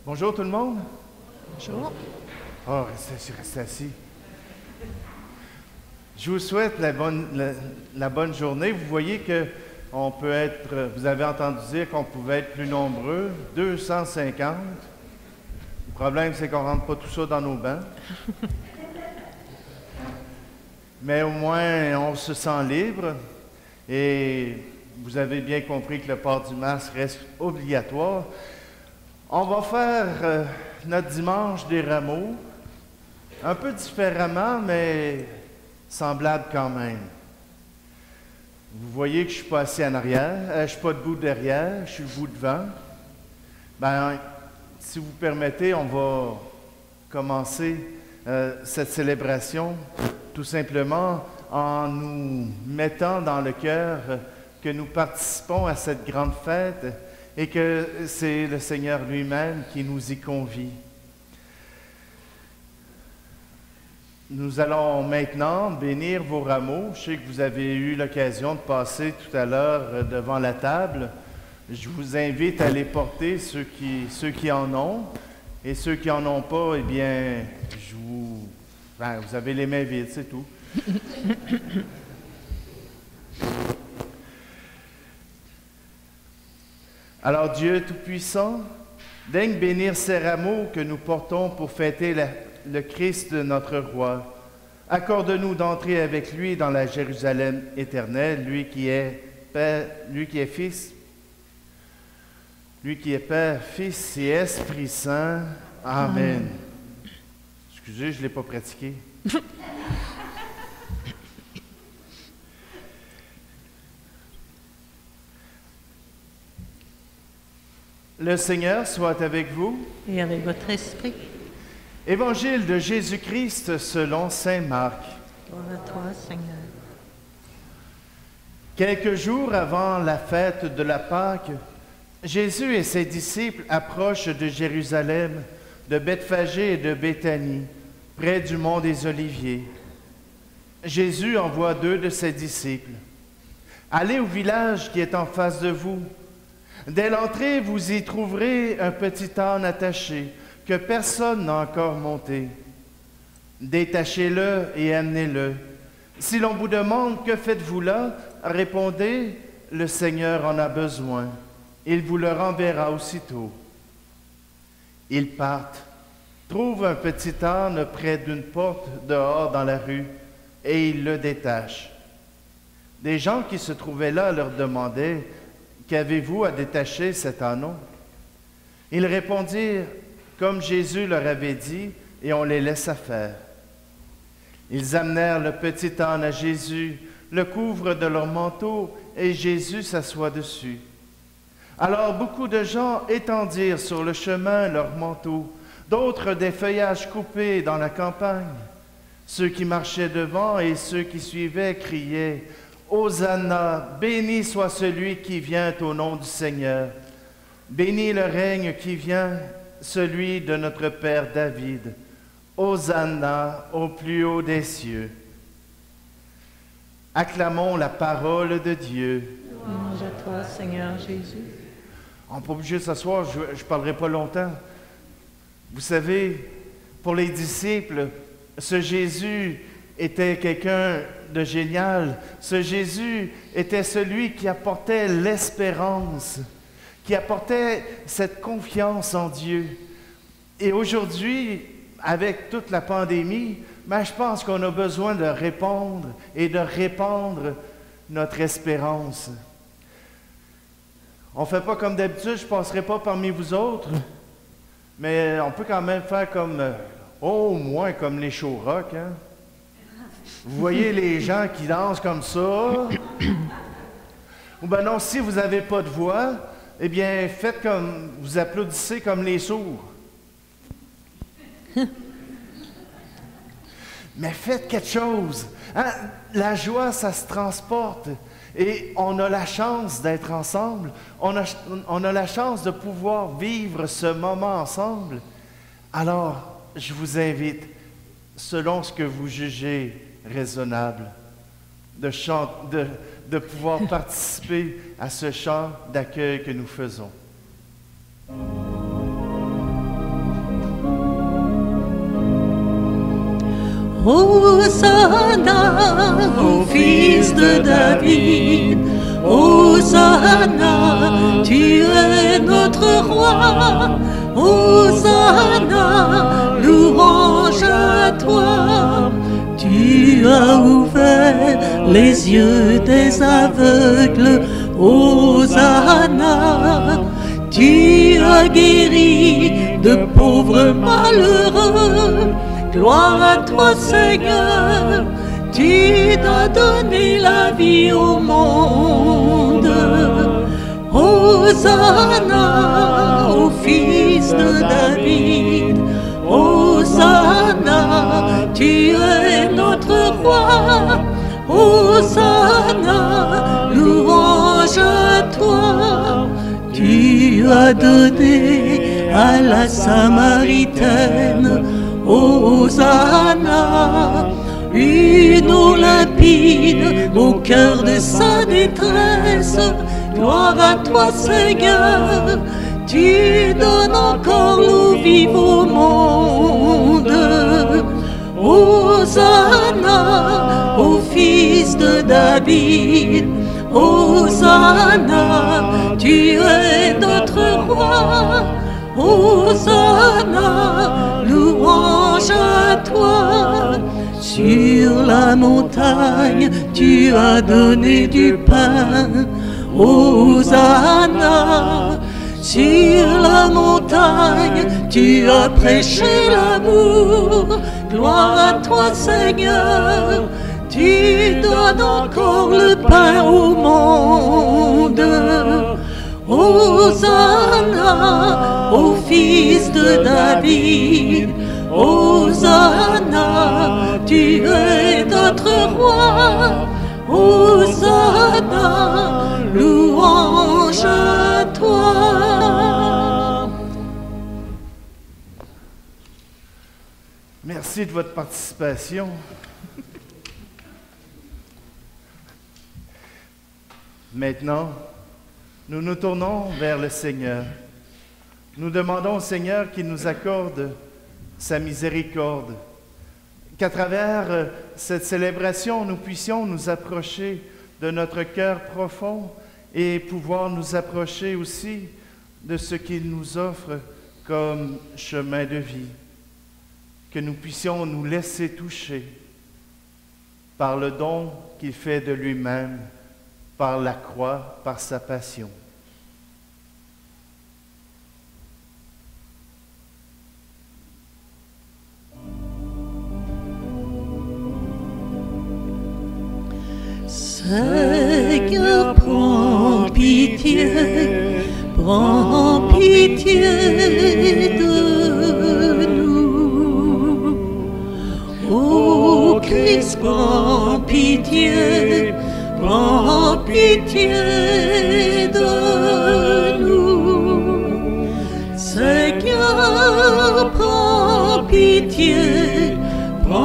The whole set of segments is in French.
Bonjour tout le monde. Bonjour. Oh, restez assis. Je vous souhaite la bonne journée. Vous voyez que on peut être, vous avez entendu dire qu'on pouvait être plus nombreux, 250. Le problème, c'est qu'on ne rentre pas tout ça dans nos bancs. Mais au moins, on se sent libre. Et vous avez bien compris que le port du masque reste obligatoire. On va faire notre dimanche des rameaux, un peu différemment, mais semblable quand même. Vous voyez que je ne suis pas assis en arrière, je ne suis pas debout derrière, je suis debout devant. Ben, si vous permettez, on va commencer cette célébration tout simplement en nous mettant dans le cœur que nous participons à cette grande fête et que c'est le Seigneur lui-même qui nous y convie. Nous allons maintenant bénir vos rameaux. Je sais que vous avez eu l'occasion de passer tout à l'heure devant la table. Je vous invite à les porter, ceux qui en ont. Et ceux qui n'en ont pas, eh bien, vous avez les mains vides, c'est tout. Alors Dieu Tout-Puissant, daigne bénir ces rameaux que nous portons pour fêter le Christ de notre Roi. Accorde-nous d'entrer avec lui dans la Jérusalem éternelle, lui qui est Père, lui qui est Fils, lui qui est Père, Fils et Esprit Saint. Amen. Excusez, je ne l'ai pas pratiqué. Le Seigneur soit avec vous. Et avec votre esprit. Évangile de Jésus-Christ selon saint Marc. Gloire à toi, Seigneur. Quelques jours avant la fête de la Pâque, Jésus et ses disciples approchent de Jérusalem, de Bethphagée et de Béthanie, près du mont des Oliviers. Jésus envoie 2 de ses disciples. « Allez au village qui est en face de vous. Dès l'entrée, vous y trouverez un petit âne attaché, que personne n'a encore monté. Détachez-le et amenez-le. Si l'on vous demande « Que faites-vous là ?» répondez « Le Seigneur en a besoin. Il vous le renverra aussitôt. » Ils partent, trouvent un petit âne près d'une porte dehors dans la rue, et ils le détachent. Des gens qui se trouvaient là leur demandaient « Qu'avez-vous à détacher cet âneau ?» Ils répondirent comme Jésus leur avait dit, et on les laissa faire. Ils amenèrent le petit âne à Jésus, le couvrent de leur manteau, et Jésus s'assoit dessus. Alors beaucoup de gens étendirent sur le chemin leurs manteaux, d'autres des feuillages coupés dans la campagne. Ceux qui marchaient devant et ceux qui suivaient criaient « Hosanna, béni soit celui qui vient au nom du Seigneur. Béni le règne qui vient, celui de notre Père David. Hosanna au plus haut des cieux. » Acclamons la parole de Dieu. Louange à toi, Seigneur Jésus. On n'est pas obligé de s'asseoir, je ne parlerai pas longtemps. Vous savez, pour les disciples, ce Jésus était quelqu'un de génial. Ce Jésus était celui qui apportait l'espérance, qui apportait cette confiance en Dieu. Et aujourd'hui, avec toute la pandémie, je pense qu'on a besoin de répondre et de répandre notre espérance. On ne fait pas comme d'habitude, je ne passerai pas parmi vous autres, mais on peut quand même faire comme, au moins comme les show rock, hein? Vous voyez les gens qui dansent comme ça? Ou bien non, si vous n'avez pas de voix, eh bien, faites comme, vous applaudissez comme les sourds. Mais faites quelque chose. Hein? La joie, ça se transporte. Et on a la chance d'être ensemble. On a la chance de pouvoir vivre ce moment ensemble. Alors, je vous invite, selon ce que vous jugez raisonnable, de pouvoir participer à ce chant d'accueil que nous faisons. Hosanna au fils de David. Hosanna, tu es notre roi. Hosanna, louange à toi. Tu as ouvert les yeux des aveugles. Hosanna, tu as guéri de pauvres malheureux. Gloire à toi, Seigneur, tu as donné la vie au monde. Hosanna au fils de David. Hosanna, tu es notre roi. Hosanna, louange à toi. Tu as donné à la Samaritaine, Hosanna, une eau limpide au cœur de sa détresse. Gloire à toi, Seigneur, tu donnes encore l'eau vive au monde. Hosanna au fils de David. Hosanna, tu es notre roi. Hosanna, louange à toi. Sur la montagne, tu as donné du pain. Hosanna, sur la montagne, tu as prêché l'amour. Gloire à toi, Seigneur, tu donnes encore le pain au monde. Hosanna au fils de David. Hosanna, tu es notre roi. Hosanna, louange à toi. Merci de votre participation. Maintenant, nous nous tournons vers le Seigneur. Nous demandons au Seigneur qu'il nous accorde sa miséricorde, qu'à travers cette célébration, nous puissions nous approcher de notre cœur profond et pouvoir nous approcher aussi de ce qu'il nous offre comme chemin de vie, que nous puissions nous laisser toucher par le don qu'il fait de lui-même, par la croix, par sa passion. Seigneur, prends pitié de nous. Ô Christ, prends pitié de nous. Seigneur, prends pitié de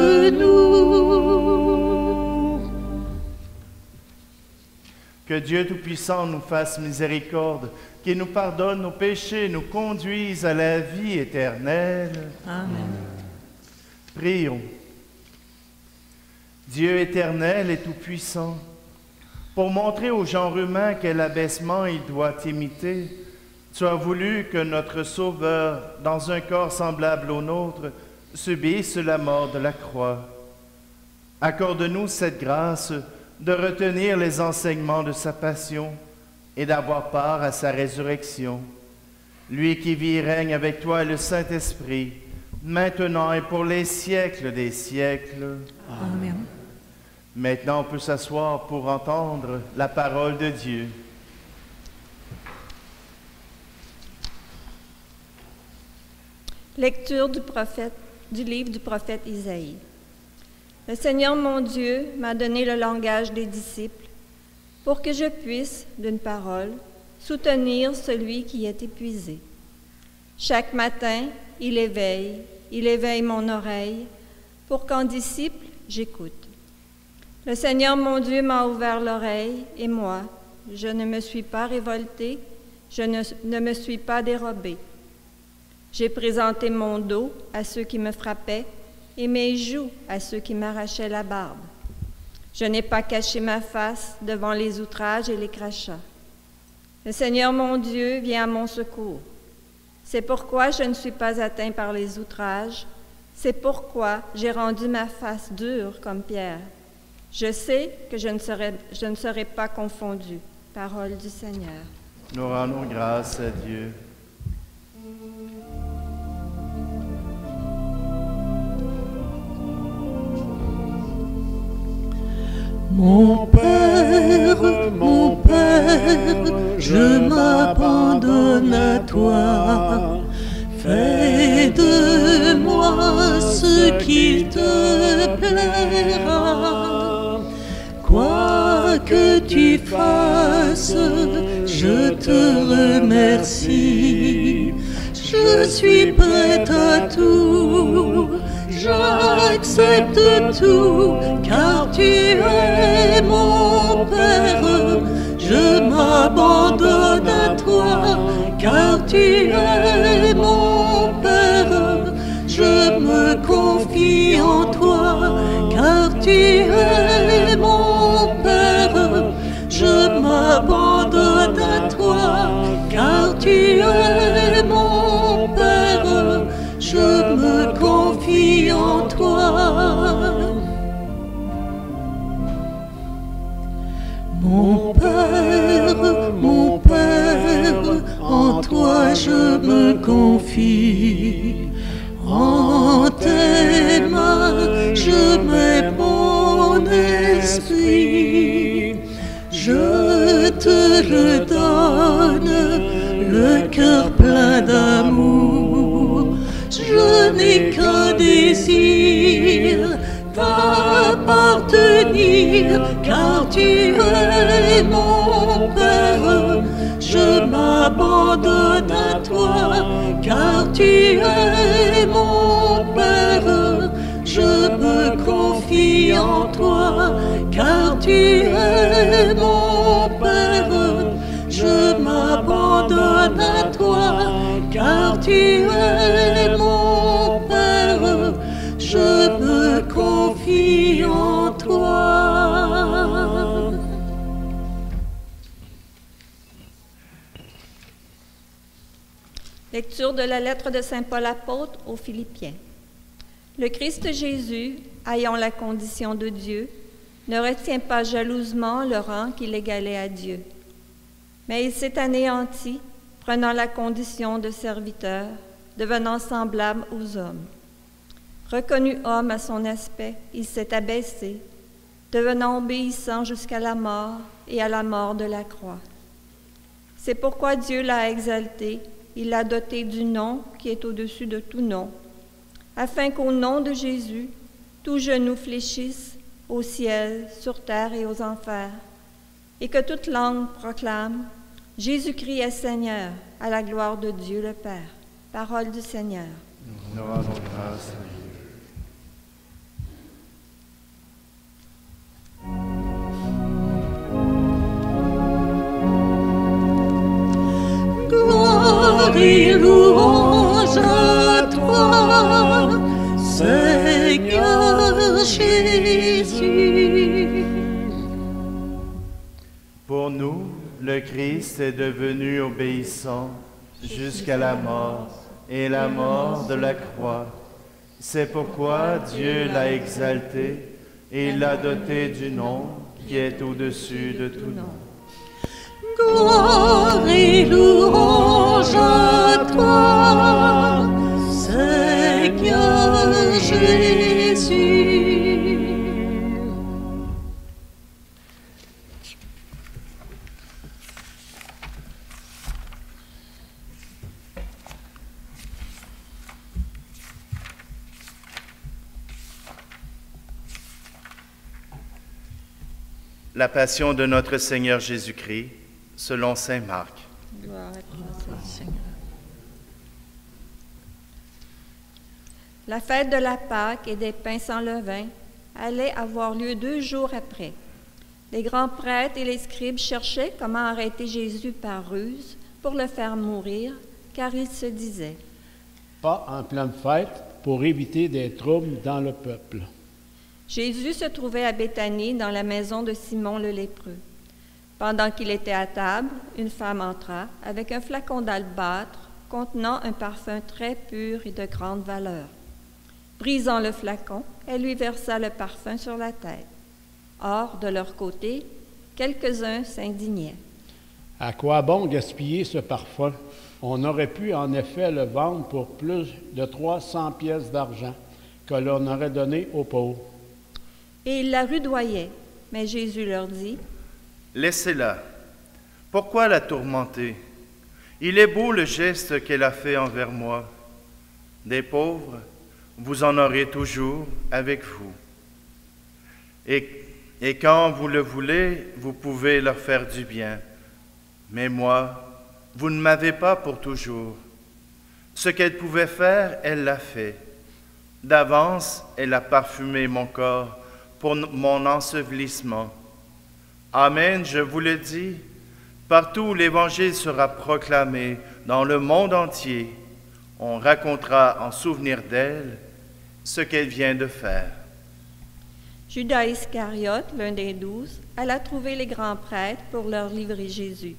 nous. Que Dieu Tout-Puissant nous fasse miséricorde, qu'il nous pardonne nos péchés, nous conduise à la vie éternelle. Amen. Prions. Dieu éternel et tout-puissant, pour montrer au genre humain quel abaissement il doit imiter, tu as voulu que notre Sauveur, dans un corps semblable au nôtre, subisse la mort de la croix. Accorde-nous cette grâce de retenir les enseignements de sa passion et d'avoir part à sa résurrection. Lui qui vit et règne avec toi et le Saint-Esprit, maintenant et pour les siècles des siècles. Amen. Maintenant, on peut s'asseoir pour entendre la parole de Dieu. Lecture du livre du prophète Isaïe. Le Seigneur mon Dieu m'a donné le langage des disciples pour que je puisse, d'une parole, soutenir celui qui est épuisé. Chaque matin, il éveille mon oreille pour qu'en disciple, j'écoute. Le Seigneur mon Dieu m'a ouvert l'oreille et moi, je ne me suis pas révoltée, je ne me suis pas dérobée. J'ai présenté mon dos à ceux qui me frappaient et mes joues à ceux qui m'arrachaient la barbe. Je n'ai pas caché ma face devant les outrages et les crachats. Le Seigneur mon Dieu vient à mon secours. C'est pourquoi je ne suis pas atteint par les outrages. C'est pourquoi j'ai rendu ma face dure comme pierre. Je sais que je ne serai pas confondu. Parole du Seigneur. Nous rendons grâce à Dieu. Mon Père, je m'abandonne à toi. Fais de moi ce qu'il te plaira. Quoi que tu fasses, je te remercie. Je suis prête à tout. J'accepte tout, car tu es mon Père. Je m'abandonne à toi, car tu es mon Père. Je me confie en toi, car tu es mon Père. Je m'abandonne à toi, car tu es mon Père. Je me confie en toi. Mon Père, en toi je me confie. En tes mains je mets mon esprit. Je te redonne le cœur plein d'amour. Je n'ai qu'un désir t'appartenir, car tu es mon Père. Je m'abandonne à toi, car tu es mon Père. Je me confie en toi, car tu es mon Père. Je m'abandonne à toi, car tu es mon Père. Je me confie en toi. Lecture de la lettre de saint Paul apôtre aux Philippiens. Le Christ Jésus, ayant la condition de Dieu, ne retient pas jalousement le rang qui l'égalait à Dieu. Mais il s'est anéanti, prenant la condition de serviteur, devenant semblable aux hommes. Reconnu homme à son aspect, il s'est abaissé, devenant obéissant jusqu'à la mort et à la mort de la croix. C'est pourquoi Dieu l'a exalté, il l'a doté du nom qui est au-dessus de tout nom, afin qu'au nom de Jésus, tout genou fléchisse au ciel, sur terre et aux enfers, et que toute langue proclame « Jésus-Christ est Seigneur, à la gloire de Dieu le Père. » Parole du Seigneur. Nous rendons grâce à Dieu. Gloire et louange à toi, Seigneur Jésus. Pour nous, le Christ est devenu obéissant jusqu'à la mort et la mort de la croix. C'est pourquoi Dieu l'a exalté et l'a doté du nom qui est au-dessus de tout nom. Gloire et louange à toi, Seigneur Jésus. La passion de notre Seigneur Jésus-Christ, selon saint Marc. Gloire à toi, Seigneur. La fête de la Pâque et des pains sans levain allait avoir lieu 2 jours après. Les grands prêtres et les scribes cherchaient comment arrêter Jésus par ruse pour le faire mourir, car ils se disaient: pas en pleine fête, pour éviter des troubles dans le peuple. Jésus se trouvait à Béthanie, dans la maison de Simon le lépreux. Pendant qu'il était à table, une femme entra avec un flacon d'albâtre contenant un parfum très pur et de grande valeur. Brisant le flacon, elle lui versa le parfum sur la tête. Or, de leur côté, quelques-uns s'indignaient. À quoi bon gaspiller ce parfum? On aurait pu en effet le vendre pour plus de 300 pièces d'argent que l'on aurait donné aux pauvres. Et ils la rudoyaient, mais Jésus leur dit, « Laissez-la. Pourquoi la tourmenter? Il est beau le geste qu'elle a fait envers moi. Des pauvres, vous en aurez toujours avec vous. Et quand vous le voulez, vous pouvez leur faire du bien. Mais moi, vous ne m'avez pas pour toujours. Ce qu'elle pouvait faire, elle l'a fait. D'avance, elle a parfumé mon corps pour mon ensevelissement. Amen, je vous le dis, partout où l'Évangile sera proclamé dans le monde entier, on racontera en souvenir d'elle ce qu'elle vient de faire. » Judas Iscariote, l'un des 12, alla trouver les grands prêtres pour leur livrer Jésus.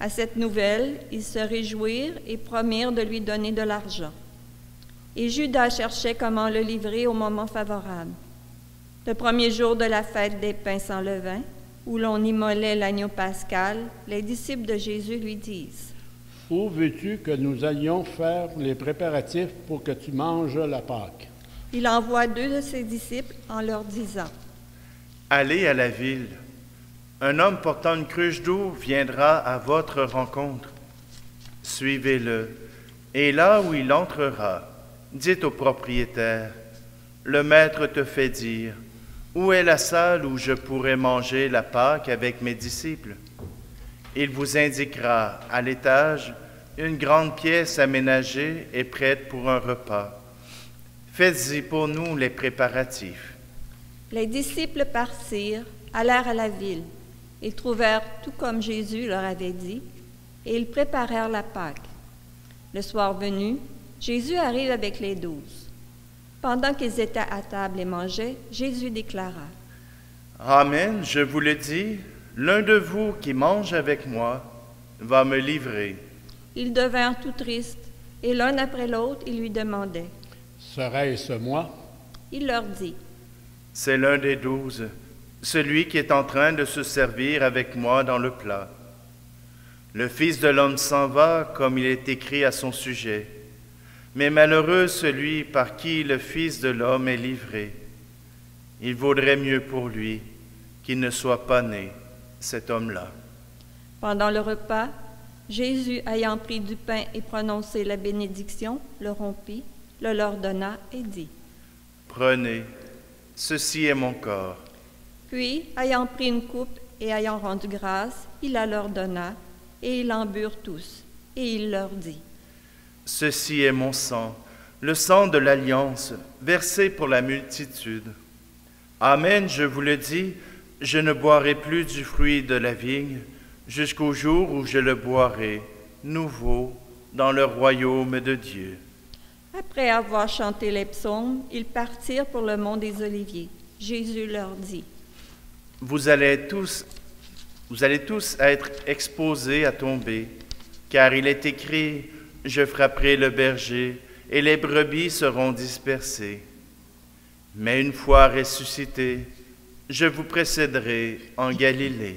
À cette nouvelle, ils se réjouirent et promirent de lui donner de l'argent. Et Judas cherchait comment le livrer au moment favorable. Le premier jour de la fête des pains sans levain, où l'on immolait l'agneau pascal, les disciples de Jésus lui disent, « Où veux-tu que nous allions faire les préparatifs pour que tu manges la Pâque? » Il envoie 2 de ses disciples en leur disant, « Allez à la ville. Un homme portant une cruche d'eau viendra à votre rencontre. Suivez-le, et là où il entrera, dites au propriétaire, « Le maître te fait dire, où est la salle où je pourrai manger la Pâque avec mes disciples? Il vous indiquera à l'étage une grande pièce aménagée et prête pour un repas. Faites-y pour nous les préparatifs. » Les disciples partirent, allèrent à la ville. Ils trouvèrent tout comme Jésus leur avait dit, et ils préparèrent la Pâque. Le soir venu, Jésus arrive avec les 12. Pendant qu'ils étaient à table et mangeaient, Jésus déclara, « Amen, je vous le dis, l'un de vous qui mange avec moi va me livrer. » Ils devinrent tout tristes, et l'un après l'autre, ils lui demandaient, « Serait-ce moi? » Il leur dit, « C'est l'un des 12, celui qui est en train de se servir avec moi dans le plat. Le Fils de l'homme s'en va comme il est écrit à son sujet. Mais malheureux celui par qui le Fils de l'homme est livré. Il vaudrait mieux pour lui qu'il ne soit pas né, cet homme-là. » Pendant le repas, Jésus, ayant pris du pain et prononcé la bénédiction, le rompit, le leur donna et dit, « Prenez, ceci est mon corps. » Puis, ayant pris une coupe et ayant rendu grâce, il la leur donna, et ils en burent tous. Et il leur dit, « Ceci est mon sang, le sang de l'alliance, versé pour la multitude. Amen, je vous le dis, je ne boirai plus du fruit de la vigne jusqu'au jour où je le boirai, nouveau, dans le royaume de Dieu. » Après avoir chanté les psaumes, ils partirent pour le mont des Oliviers. Jésus leur dit, « Vous allez tous être exposés à tomber, car il est écrit, « Je frapperai le berger, et les brebis seront dispersées. » Mais une fois ressuscité, je vous précéderai en Galilée. »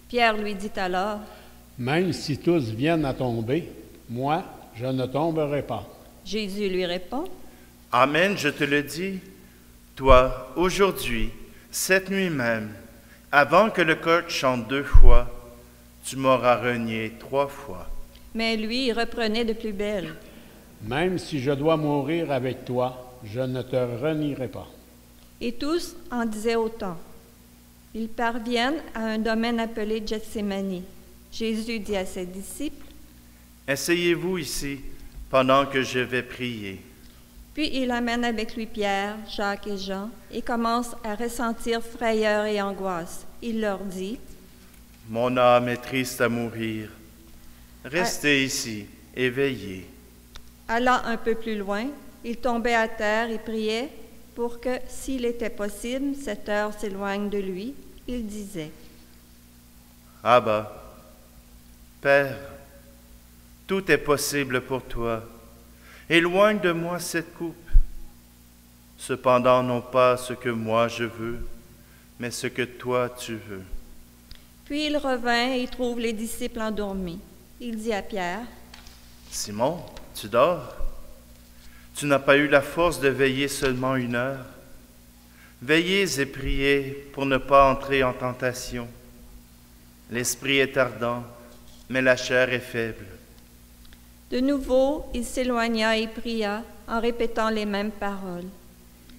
Pierre lui dit alors, « Même si tous viennent à tomber, moi, je ne tomberai pas. » Jésus lui répond, « Amen, je te le dis, toi, aujourd'hui, cette nuit même, avant que le coq chante 2 fois, tu m'auras renié 3 fois. » Mais lui, il reprenait de plus belle, « Même si je dois mourir avec toi, je ne te renierai pas. » Et tous en disaient autant. Ils parviennent à un domaine appelé Gethsémani. Jésus dit à ses disciples, « Asseyez-vous ici, pendant que je vais prier. » Puis il amène avec lui Pierre, Jacques et Jean et commence à ressentir frayeur et angoisse. Il leur dit, « Mon âme est triste à mourir. Restez ici et veillez. » Allant un peu plus loin, il tombait à terre et priait pour que, s'il était possible, cette heure s'éloigne de lui. Il disait: Abba, Père, tout est possible pour toi. Éloigne de moi cette coupe. Cependant, non pas ce que moi je veux, mais ce que toi tu veux. Puis il revint et trouve les disciples endormis. Il dit à Pierre: Simon, tu dors? Tu n'as pas eu la force de veiller seulement 1 heure? Veillez et priez pour ne pas entrer en tentation. L'esprit est ardent, mais la chair est faible. De nouveau, il s'éloigna et pria en répétant les mêmes paroles.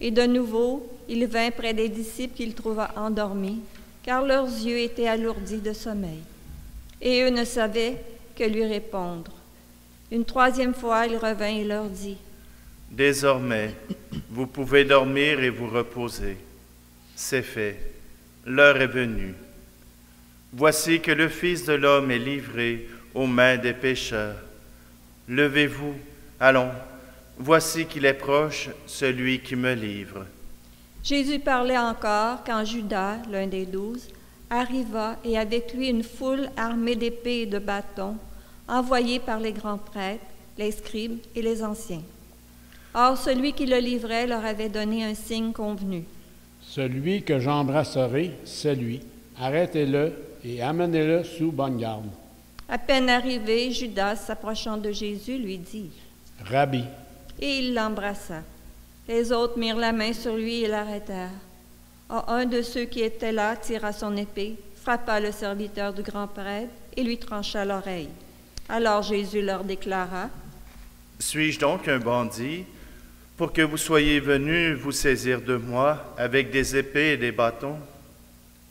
Et de nouveau, il vint près des disciples qu'il trouva endormis, car leurs yeux étaient alourdis de sommeil. Et eux ne savaient que lui répondre. Une 3e fois, il revint et leur dit: Désormais, vous pouvez dormir et vous reposer. C'est fait, l'heure est venue. Voici que le Fils de l'homme est livré aux mains des pécheurs. Levez-vous, allons, voici qu'il est proche, celui qui me livre. Jésus parlait encore quand Judas, l'un des 12, arriva et avec lui une foule armée d'épées et de bâtons, envoyés par les grands prêtres, les scribes et les anciens. Or, celui qui le livrait leur avait donné un signe convenu. Celui que j'embrasserai, c'est lui. Arrêtez-le et amenez-le sous bonne garde. À peine arrivé, Judas, s'approchant de Jésus, lui dit: Rabbi. Et il l'embrassa. Les autres mirent la main sur lui et l'arrêtèrent. Or, un de ceux qui étaient là tira son épée, frappa le serviteur du grand prêtre et lui trancha l'oreille. Alors Jésus leur déclara: Suis-je donc un bandit pour que vous soyez venus vous saisir de moi avec des épées et des bâtons?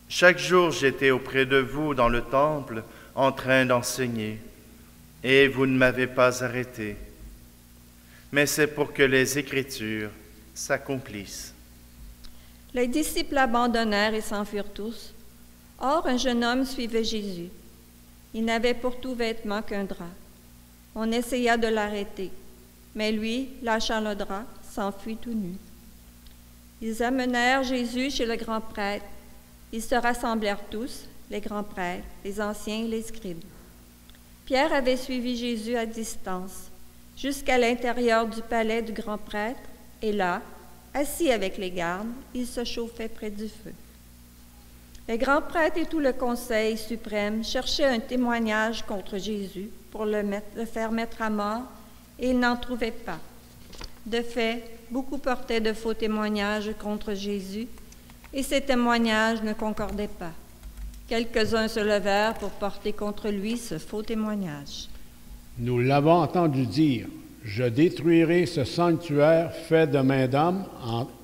Chaque jour j'étais auprès de vous dans le temple en train d'enseigner, et vous ne m'avez pas arrêté. Mais c'est pour que les Écritures s'accomplissent. Les disciples l'abandonnèrent et s'enfuirent tous. Or, un jeune homme suivait Jésus. Il n'avait pour tout vêtement qu'un drap. On essaya de l'arrêter, mais lui, lâchant le drap, s'enfuit tout nu. Ils amenèrent Jésus chez le grand prêtre. Ils se rassemblèrent tous, les grands prêtres, les anciens et les scribes. Pierre avait suivi Jésus à distance, jusqu'à l'intérieur du palais du grand prêtre, et là, assis avec les gardes, il se chauffait près du feu. Les grands prêtres et tout le conseil suprême cherchaient un témoignage contre Jésus pour le faire mettre à mort, et ils n'en trouvaient pas. De fait, beaucoup portaient de faux témoignages contre Jésus, et ces témoignages ne concordaient pas. Quelques-uns se levèrent pour porter contre lui ce faux témoignage. Nous l'avons entendu dire: je détruirai ce sanctuaire fait de main d'homme,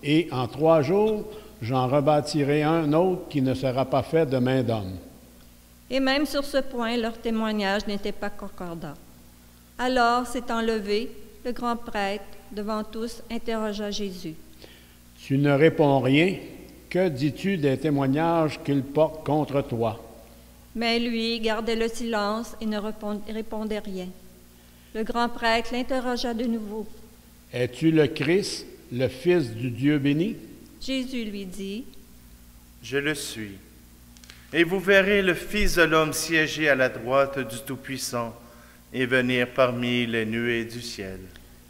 et en 3 jours, j'en rebâtirai un autre qui ne sera pas fait de main d'homme. Et même sur ce point, leur témoignage n'était pas concordant. Alors, s'étant levé, le grand prêtre, devant tous, interrogea Jésus. Tu ne réponds rien. Que dis-tu des témoignages qu'il porte contre toi? Mais lui gardait le silence et ne répondait rien. Le grand prêtre l'interrogea de nouveau. Es-tu le Christ, le Fils du Dieu béni? Jésus lui dit: Je le suis. Et vous verrez le Fils de l'homme siéger à la droite du Tout-Puissant et venir parmi les nuées du ciel.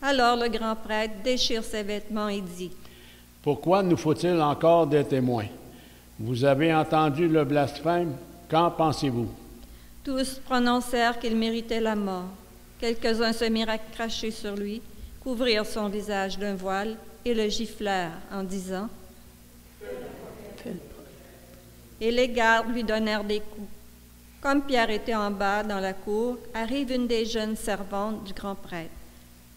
Alors le grand prêtre déchire ses vêtements et dit: Pourquoi nous faut-il encore des témoins? Vous avez entendu le blasphème, qu'en pensez-vous? Tous prononcèrent qu'il méritait la mort. Quelques-uns se mirent à cracher sur lui, couvrirent son visage d'un voile et le giflèrent en disant: Et les gardes lui donnèrent des coups. Comme Pierre était en bas dans la cour, arrive une des jeunes servantes du grand prêtre.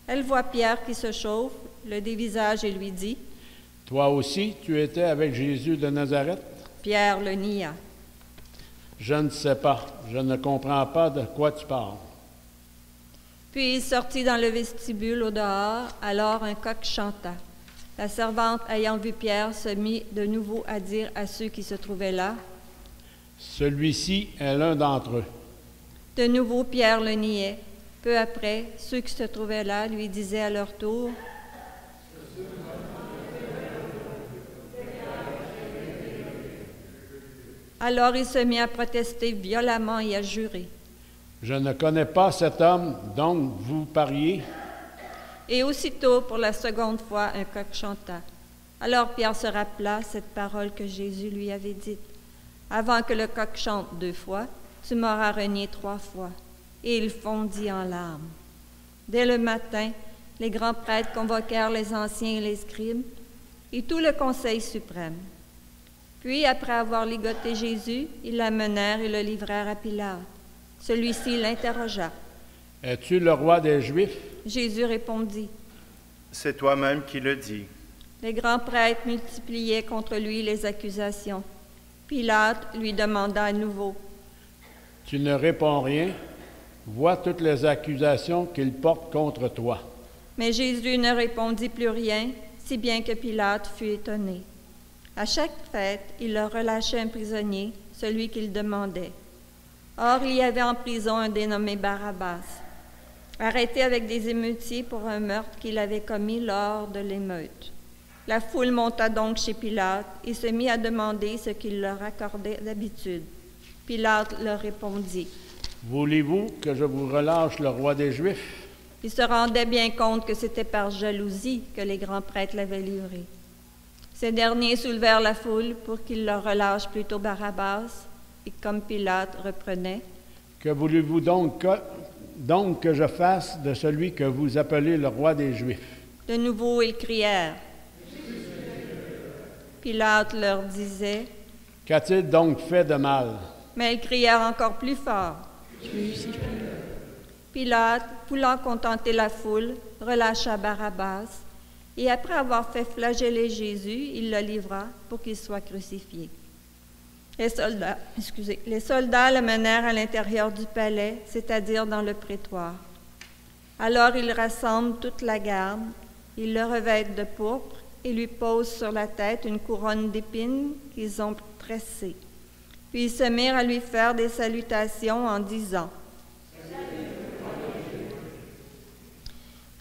Elle voit Pierre qui se chauffe, le dévisage et lui dit: Toi aussi, tu étais avec Jésus de Nazareth? Pierre le nia. Je ne sais pas, je ne comprends pas de quoi tu parles. Puis il sortit dans le vestibule au dehors, alors un coq chanta. La servante, ayant vu Pierre, se mit de nouveau à dire à ceux qui se trouvaient là: Celui-ci est l'un d'entre eux. De nouveau Pierre le niait. Peu après, ceux qui se trouvaient là lui disaient à leur tour: Alors il se mit à protester violemment et à jurer. Je ne connais pas cet homme, donc vous pariez. Et aussitôt, pour la seconde fois, un coq chanta. Alors Pierre se rappela cette parole que Jésus lui avait dite: Avant que le coq chante 2 fois, tu m'auras renié 3 fois. Et il fondit en larmes. Dès le matin, les grands prêtres convoquèrent les anciens et les scribes et tout le conseil suprême. Puis, après avoir ligoté Jésus, ils l'amenèrent et le livrèrent à Pilate. Celui-ci l'interrogea. « Es-tu le roi des Juifs? » Jésus répondit: C'est toi-même qui le dis. Les grands prêtres multipliaient contre lui les accusations. Pilate lui demanda à nouveau: Tu ne réponds rien? Vois toutes les accusations qu'il porte contre toi. Mais Jésus ne répondit plus rien, si bien que Pilate fut étonné. À chaque fête, il leur relâchait un prisonnier, celui qu'il demandait. Or, il y avait en prison un dénommé Barabbas, arrêté avec des émeutiers pour un meurtre qu'il avait commis lors de l'émeute. La foule monta donc chez Pilate et se mit à demander ce qu'il leur accordait d'habitude. Pilate leur répondit: Voulez-vous que je vous relâche le roi des Juifs? Il se rendait bien compte que c'était par jalousie que les grands prêtres l'avaient livré. Ces derniers soulevèrent la foule pour qu'il leur relâche plutôt Barabbas, et comme Pilate reprenait: Que voulez-vous donc que je fasse de celui que vous appelez le roi des Juifs? De nouveau, ils crièrent. Pilate leur disait: Qu'a-t-il donc fait de mal? Mais ils crièrent encore plus fort. Pilate, voulant contenter la foule, relâcha Barabbas, et après avoir fait flageller Jésus, il le livra pour qu'il soit crucifié. Les soldats le menèrent à l'intérieur du palais, c'est-à-dire dans le prétoire. Alors ils rassemblent toute la garde, ils le revêtent de pourpre et lui posent sur la tête une couronne d'épines qu'ils ont tressée. Puis ils se mirent à lui faire des salutations en disant: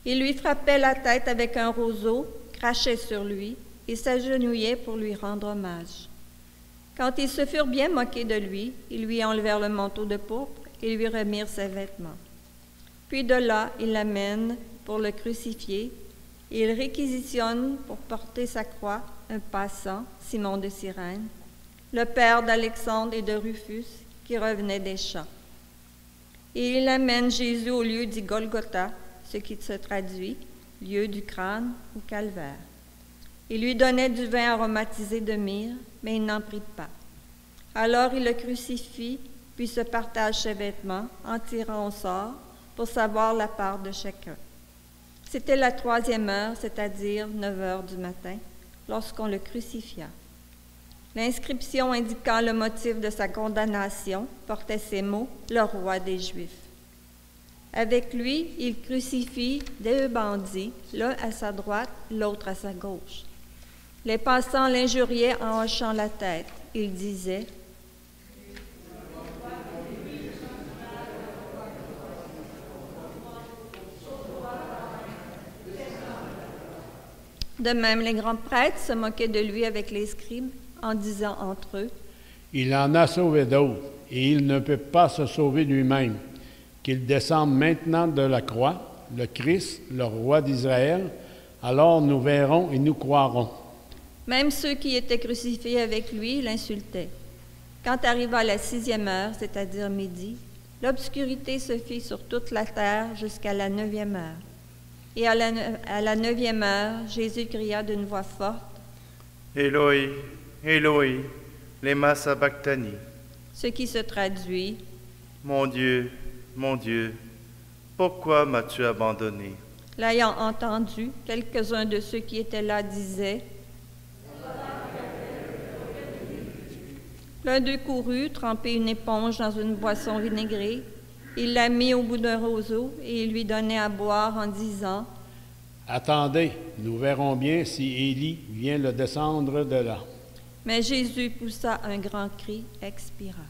Ils lui frappaient la tête avec un roseau, crachaient sur lui et s'agenouillaient pour lui rendre hommage. Quand ils se furent bien moqués de lui, ils lui enlevèrent le manteau de pourpre et lui remirent ses vêtements. Puis de là, ils l'amènent pour le crucifier et ils réquisitionnent pour porter sa croix un passant, Simon de Cyrène, le père d'Alexandre et de Rufus, qui revenait des champs. Et ils amènent Jésus au lieu dit Golgotha, ce qui se traduit lieu du crâne ou calvaire. Il lui donnait du vin aromatisé de myrrhe, mais il n'en prit pas. Alors il le crucifie, puis se partage ses vêtements en tirant au sort pour savoir la part de chacun. C'était la 3e heure, c'est-à-dire 9 heures du matin, lorsqu'on le crucifia. L'inscription indiquant le motif de sa condamnation portait ces mots: « Le roi des Juifs ». Avec lui, il crucifie 2 bandits, l'un à sa droite, l'autre à sa gauche. Les passants l'injuriaient en hochant la tête. Ils disaient: De même, les grands prêtres se moquaient de lui avec les scribes en disant entre eux: Il en a sauvé d'autres, et il ne peut pas se sauver lui-même. Qu'il descende maintenant de la croix, le Christ, le roi d'Israël, alors nous verrons et nous croirons. Même ceux qui étaient crucifiés avec lui l'insultaient. Quand arriva la 6e heure, c'est-à-dire midi, l'obscurité se fit sur toute la terre jusqu'à la 9e heure. Et à la 9e heure, Jésus cria d'une voix forte: Éloi, Éloi, lema sabachthani. Ce qui se traduit: Mon Dieu, pourquoi m'as-tu abandonné? L'ayant entendu, quelques-uns de ceux qui étaient là disaient: L'un d'eux courut, tremper une éponge dans une boisson vinaigrée. Il la mit au bout d'un roseau et il lui donnait à boire en disant: Attendez, nous verrons bien si Élie vient le descendre de là. Mais Jésus poussa un grand cri, expira.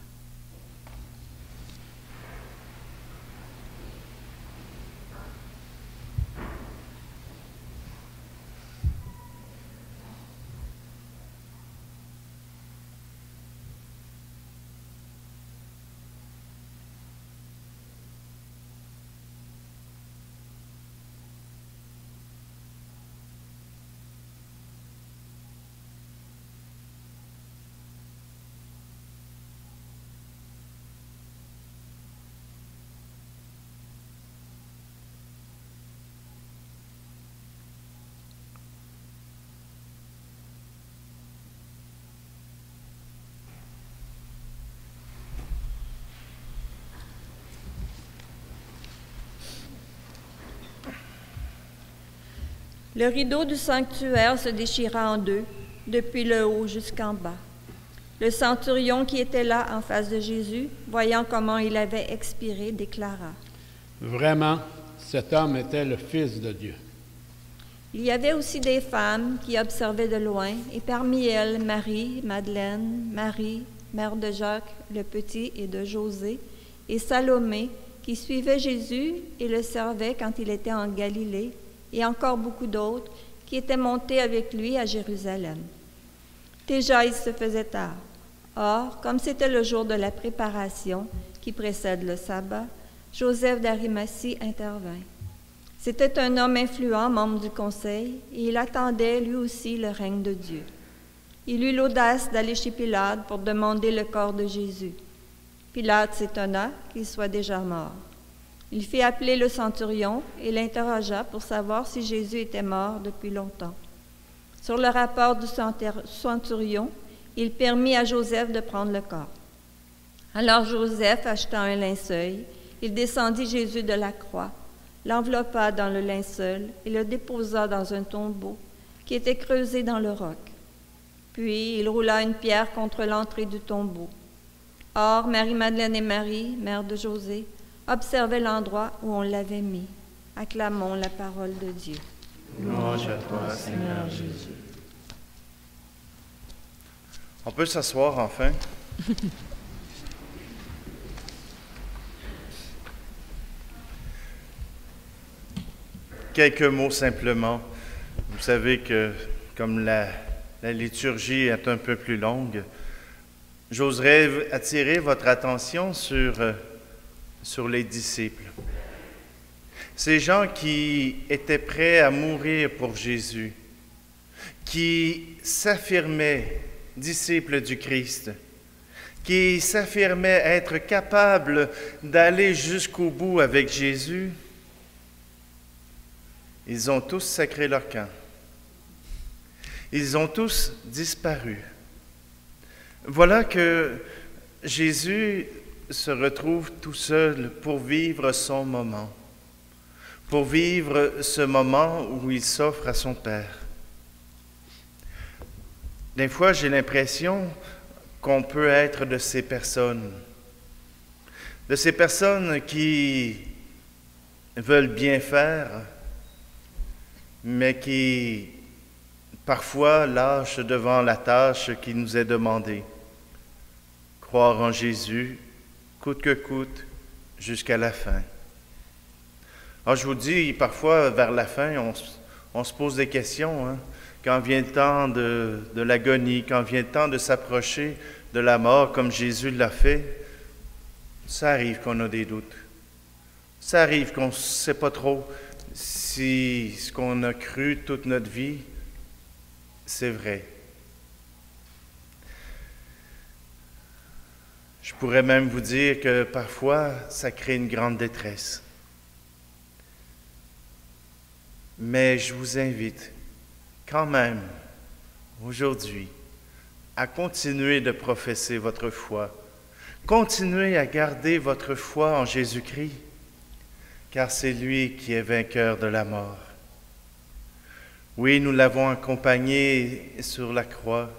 Le rideau du sanctuaire se déchira en deux, depuis le haut jusqu'en bas. Le centurion qui était là en face de Jésus, voyant comment il avait expiré, déclara: « Vraiment, cet homme était le Fils de Dieu. » Il y avait aussi des femmes qui observaient de loin, et parmi elles Marie, Madeleine, Marie, mère de Jacques le Petit et de José, et Salomé, qui suivait Jésus et le servait quand il était en Galilée, et encore beaucoup d'autres qui étaient montés avec lui à Jérusalem. Déjà, il se faisait tard. Or, comme c'était le jour de la préparation qui précède le sabbat, Joseph d'Arimathie intervint. C'était un homme influent, membre du conseil, et il attendait lui aussi le règne de Dieu. Il eut l'audace d'aller chez Pilate pour demander le corps de Jésus. Pilate s'étonna qu'il soit déjà mort. Il fit appeler le centurion et l'interrogea pour savoir si Jésus était mort depuis longtemps. Sur le rapport du centurion, il permit à Joseph de prendre le corps. Alors Joseph acheta un linceul, il descendit Jésus de la croix, l'enveloppa dans le linceul et le déposa dans un tombeau qui était creusé dans le roc. Puis il roula une pierre contre l'entrée du tombeau. Or, Marie-Madeleine et Marie, mère de José, observaient l'endroit où on l'avait mis. Acclamons la parole de Dieu. Louange à toi, Seigneur Jésus. On peut s'asseoir enfin. Quelques mots simplement. Vous savez que comme la liturgie est un peu plus longue, j'oserais attirer votre attention sur les disciples. Ces gens qui étaient prêts à mourir pour Jésus, qui s'affirmaient disciples du Christ, qui s'affirmaient être capables d'aller jusqu'au bout avec Jésus, ils ont tous sacré leur camp. Ils ont tous disparu. Voilà que Jésus se retrouve tout seul pour vivre son moment, pour vivre ce moment où il s'offre à son Père. Des fois, j'ai l'impression qu'on peut être de ces personnes qui veulent bien faire, mais qui parfois lâchent devant la tâche qui nous est demandée. Croire en Jésus, coûte que coûte, jusqu'à la fin. Alors je vous dis, parfois, vers la fin, on se pose des questions, hein? Quand vient le temps de l'agonie, quand vient le temps de s'approcher de la mort, comme Jésus l'a fait, ça arrive qu'on a des doutes. Ça arrive qu'on ne sait pas trop si ce qu'on a cru toute notre vie, c'est vrai. Je pourrais même vous dire que parfois, ça crée une grande détresse. Mais je vous invite quand même, aujourd'hui, à continuer de professer votre foi. Continuez à garder votre foi en Jésus-Christ, car c'est lui qui est vainqueur de la mort. Oui, nous l'avons accompagné sur la croix.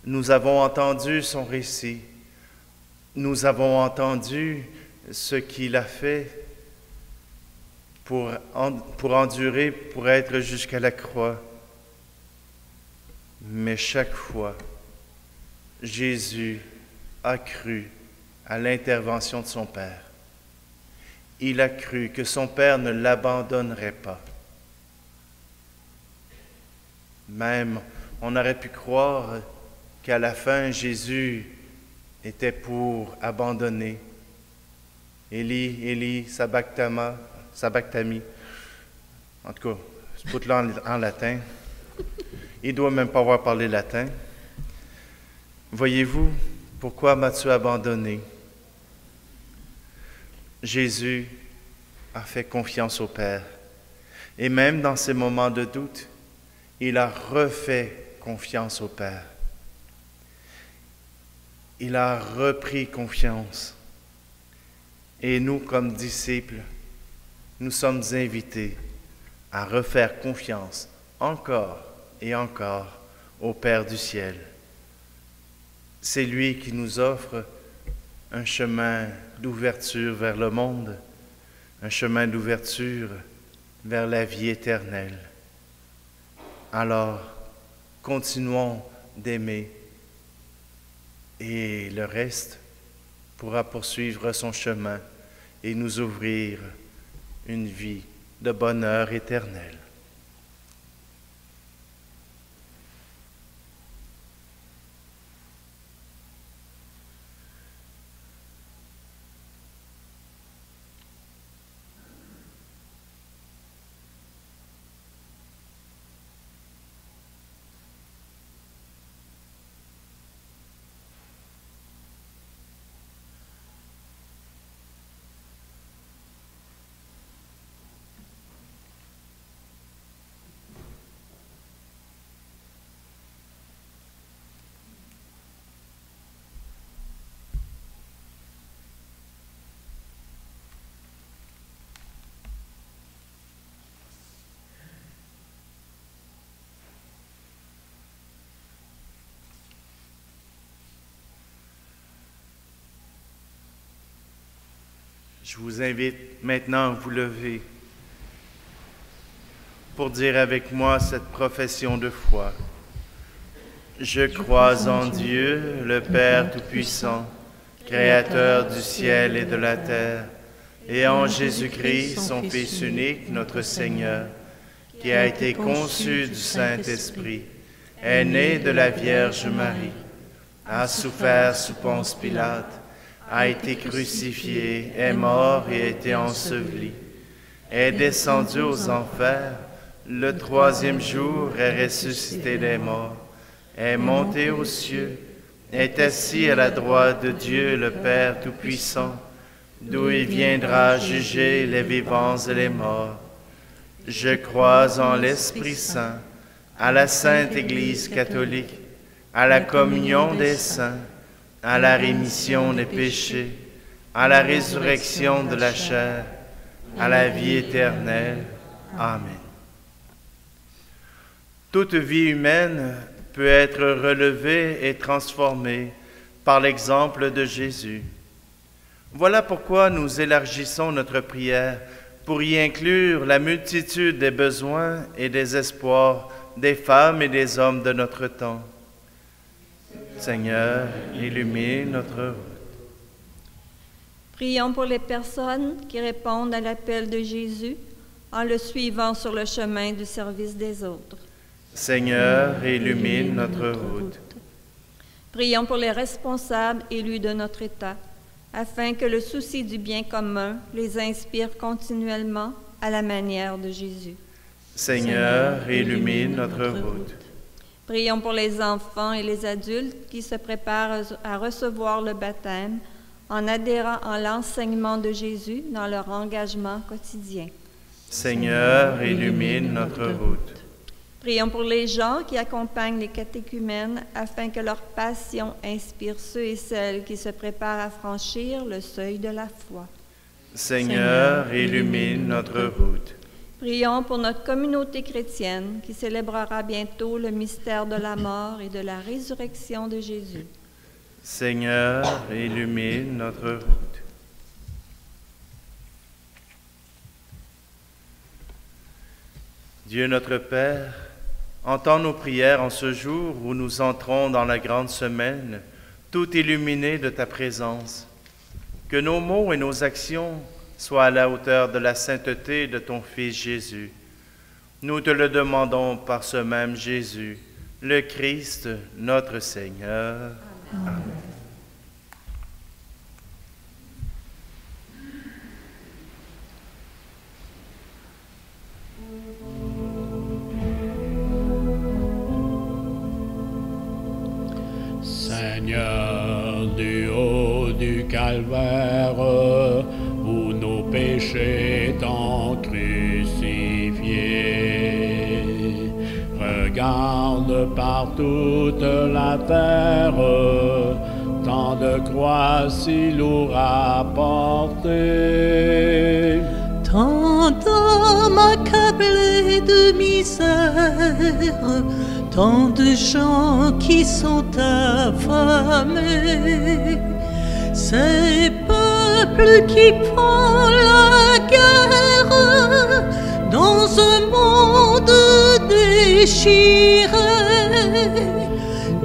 Nous avons entendu son récit. Nous avons entendu ce qu'il a fait pour endurer, pour être jusqu'à la croix. Mais chaque fois, Jésus a cru à l'intervention de son Père. Il a cru que son Père ne l'abandonnerait pas. Même, on aurait pu croire qu'à la fin, Jésus était pour abandonner. Élie, Élie, sabachthani. En tout cas, c'est tout là en latin. Il ne doit même pas avoir parlé latin. Voyez-vous, pourquoi m'as-tu abandonné? Jésus a fait confiance au Père. Et même dans ces moments de doute, il a refait confiance au Père. Il a repris confiance. Et nous, comme disciples, nous sommes invités à refaire confiance encore et encore au Père du ciel. C'est lui qui nous offre un chemin d'ouverture vers le monde, un chemin d'ouverture vers la vie éternelle. Alors, continuons d'aimer et le reste pourra poursuivre son chemin et nous ouvrir une vie de bonheur éternel. Je vous invite maintenant à vous lever pour dire avec moi cette profession de foi. Je crois en Dieu, le Père Tout-Puissant, Créateur du ciel et de la terre, et en Jésus-Christ, son Fils unique, notre Seigneur, qui a été conçu du Saint-Esprit, est né de la Vierge Marie, a souffert sous Ponce Pilate, a été crucifié, est mort et a été enseveli, est descendu aux enfers, le troisième jour est ressuscité des morts, est monté aux cieux, est assis à la droite de Dieu le Père Tout-Puissant, d'où il viendra juger les vivants et les morts. Je crois en l'Esprit Saint, à la Sainte Église catholique, à la communion des saints, à la rémission des péchés, à la résurrection de la chair, à la vie éternelle. Amen. Toute vie humaine peut être relevée et transformée par l'exemple de Jésus. Voilà pourquoi nous élargissons notre prière pour y inclure la multitude des besoins et des espoirs des femmes et des hommes de notre temps. Seigneur, illumine notre route. Prions pour les personnes qui répondent à l'appel de Jésus en le suivant sur le chemin du service des autres. Seigneur, illumine notre route. Prions pour les responsables élus de notre État, afin que le souci du bien commun les inspire continuellement à la manière de Jésus. Seigneur, illumine notre route. Prions pour les enfants et les adultes qui se préparent à recevoir le baptême en adhérant à l'enseignement de Jésus dans leur engagement quotidien. Seigneur, illumine notre route. Prions pour les gens qui accompagnent les catéchumènes afin que leur passion inspire ceux et celles qui se préparent à franchir le seuil de la foi. Seigneur, illumine notre route. Prions pour notre communauté chrétienne qui célébrera bientôt le mystère de la mort et de la résurrection de Jésus. Seigneur, illumine notre route. Dieu notre Père, entends nos prières en ce jour où nous entrons dans la grande semaine, tout illuminés de ta présence. Que nos mots et nos actions sois à la hauteur de la sainteté de ton Fils Jésus. Nous te le demandons par ce même Jésus, le Christ, notre Seigneur. Amen. Seigneur, du haut du calvaire, où nos péchés t'ont crucifié, regarde par toute la terre, tant de croix si lourd à porter. Tant tant d'hommes accablés de misère, tant de gens qui sont affamés. Ces peuples qui font la guerre dans un monde déchiré,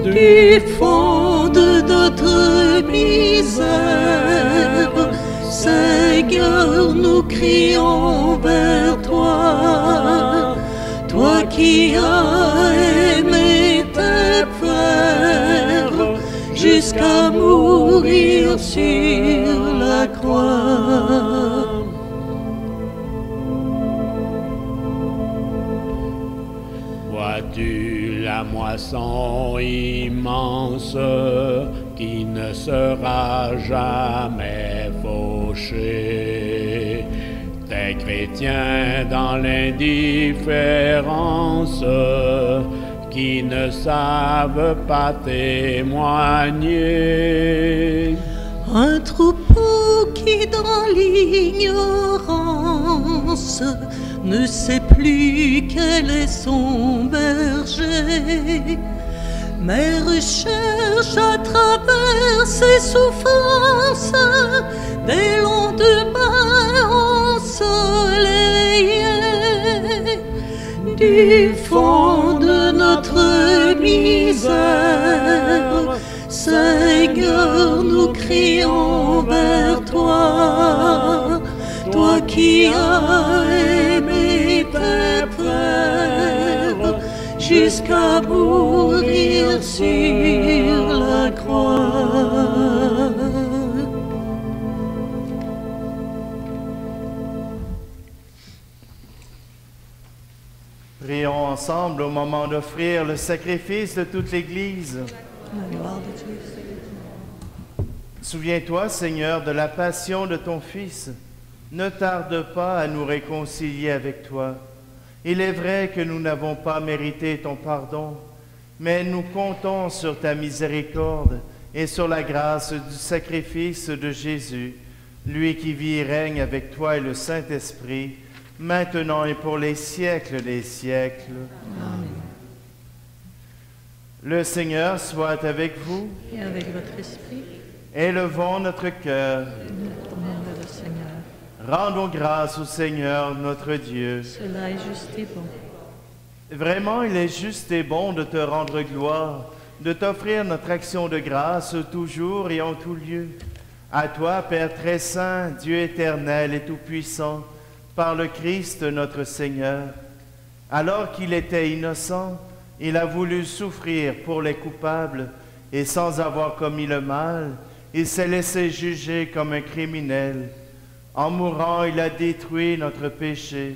du fond de notre misère, Seigneur, nous crions vers toi, toi qui as aimé tes frères jusqu'à mourir sur la croix. Vois-tu la moisson immense qui ne sera jamais fauchée? Des chrétiens dans l'indifférence qui ne savent pas témoigner. Un troupeau qui dans l'ignorance ne sait plus quel est son berger, mais recherche à travers ses souffrances des lendemains ensoleillés. Du fond de notre misère, Seigneur, nous crions vers toi, toi qui as aimé tes frères jusqu'à mourir sur la croix. Prions ensemble au moment d'offrir le sacrifice de toute l'Église. La gloire de Dieu. Souviens-toi, Seigneur, de la passion de ton Fils. Ne tarde pas à nous réconcilier avec toi. Il est vrai que nous n'avons pas mérité ton pardon, mais nous comptons sur ta miséricorde et sur la grâce du sacrifice de Jésus, lui qui vit et règne avec toi et le Saint-Esprit, maintenant et pour les siècles des siècles. Amen. Le Seigneur soit avec vous. Et avec votre esprit, Élevons notre cœur. nous tournons vers le Seigneur. Rendons grâce au Seigneur notre Dieu. Cela est juste et bon. Vraiment, il est juste et bon de te rendre gloire, de t'offrir notre action de grâce toujours et en tout lieu. À toi, Père très saint, Dieu éternel et tout-puissant, par le Christ notre Seigneur. Alors qu'il était innocent, il a voulu souffrir pour les coupables, et sans avoir commis le mal, il s'est laissé juger comme un criminel. En mourant, il a détruit notre péché.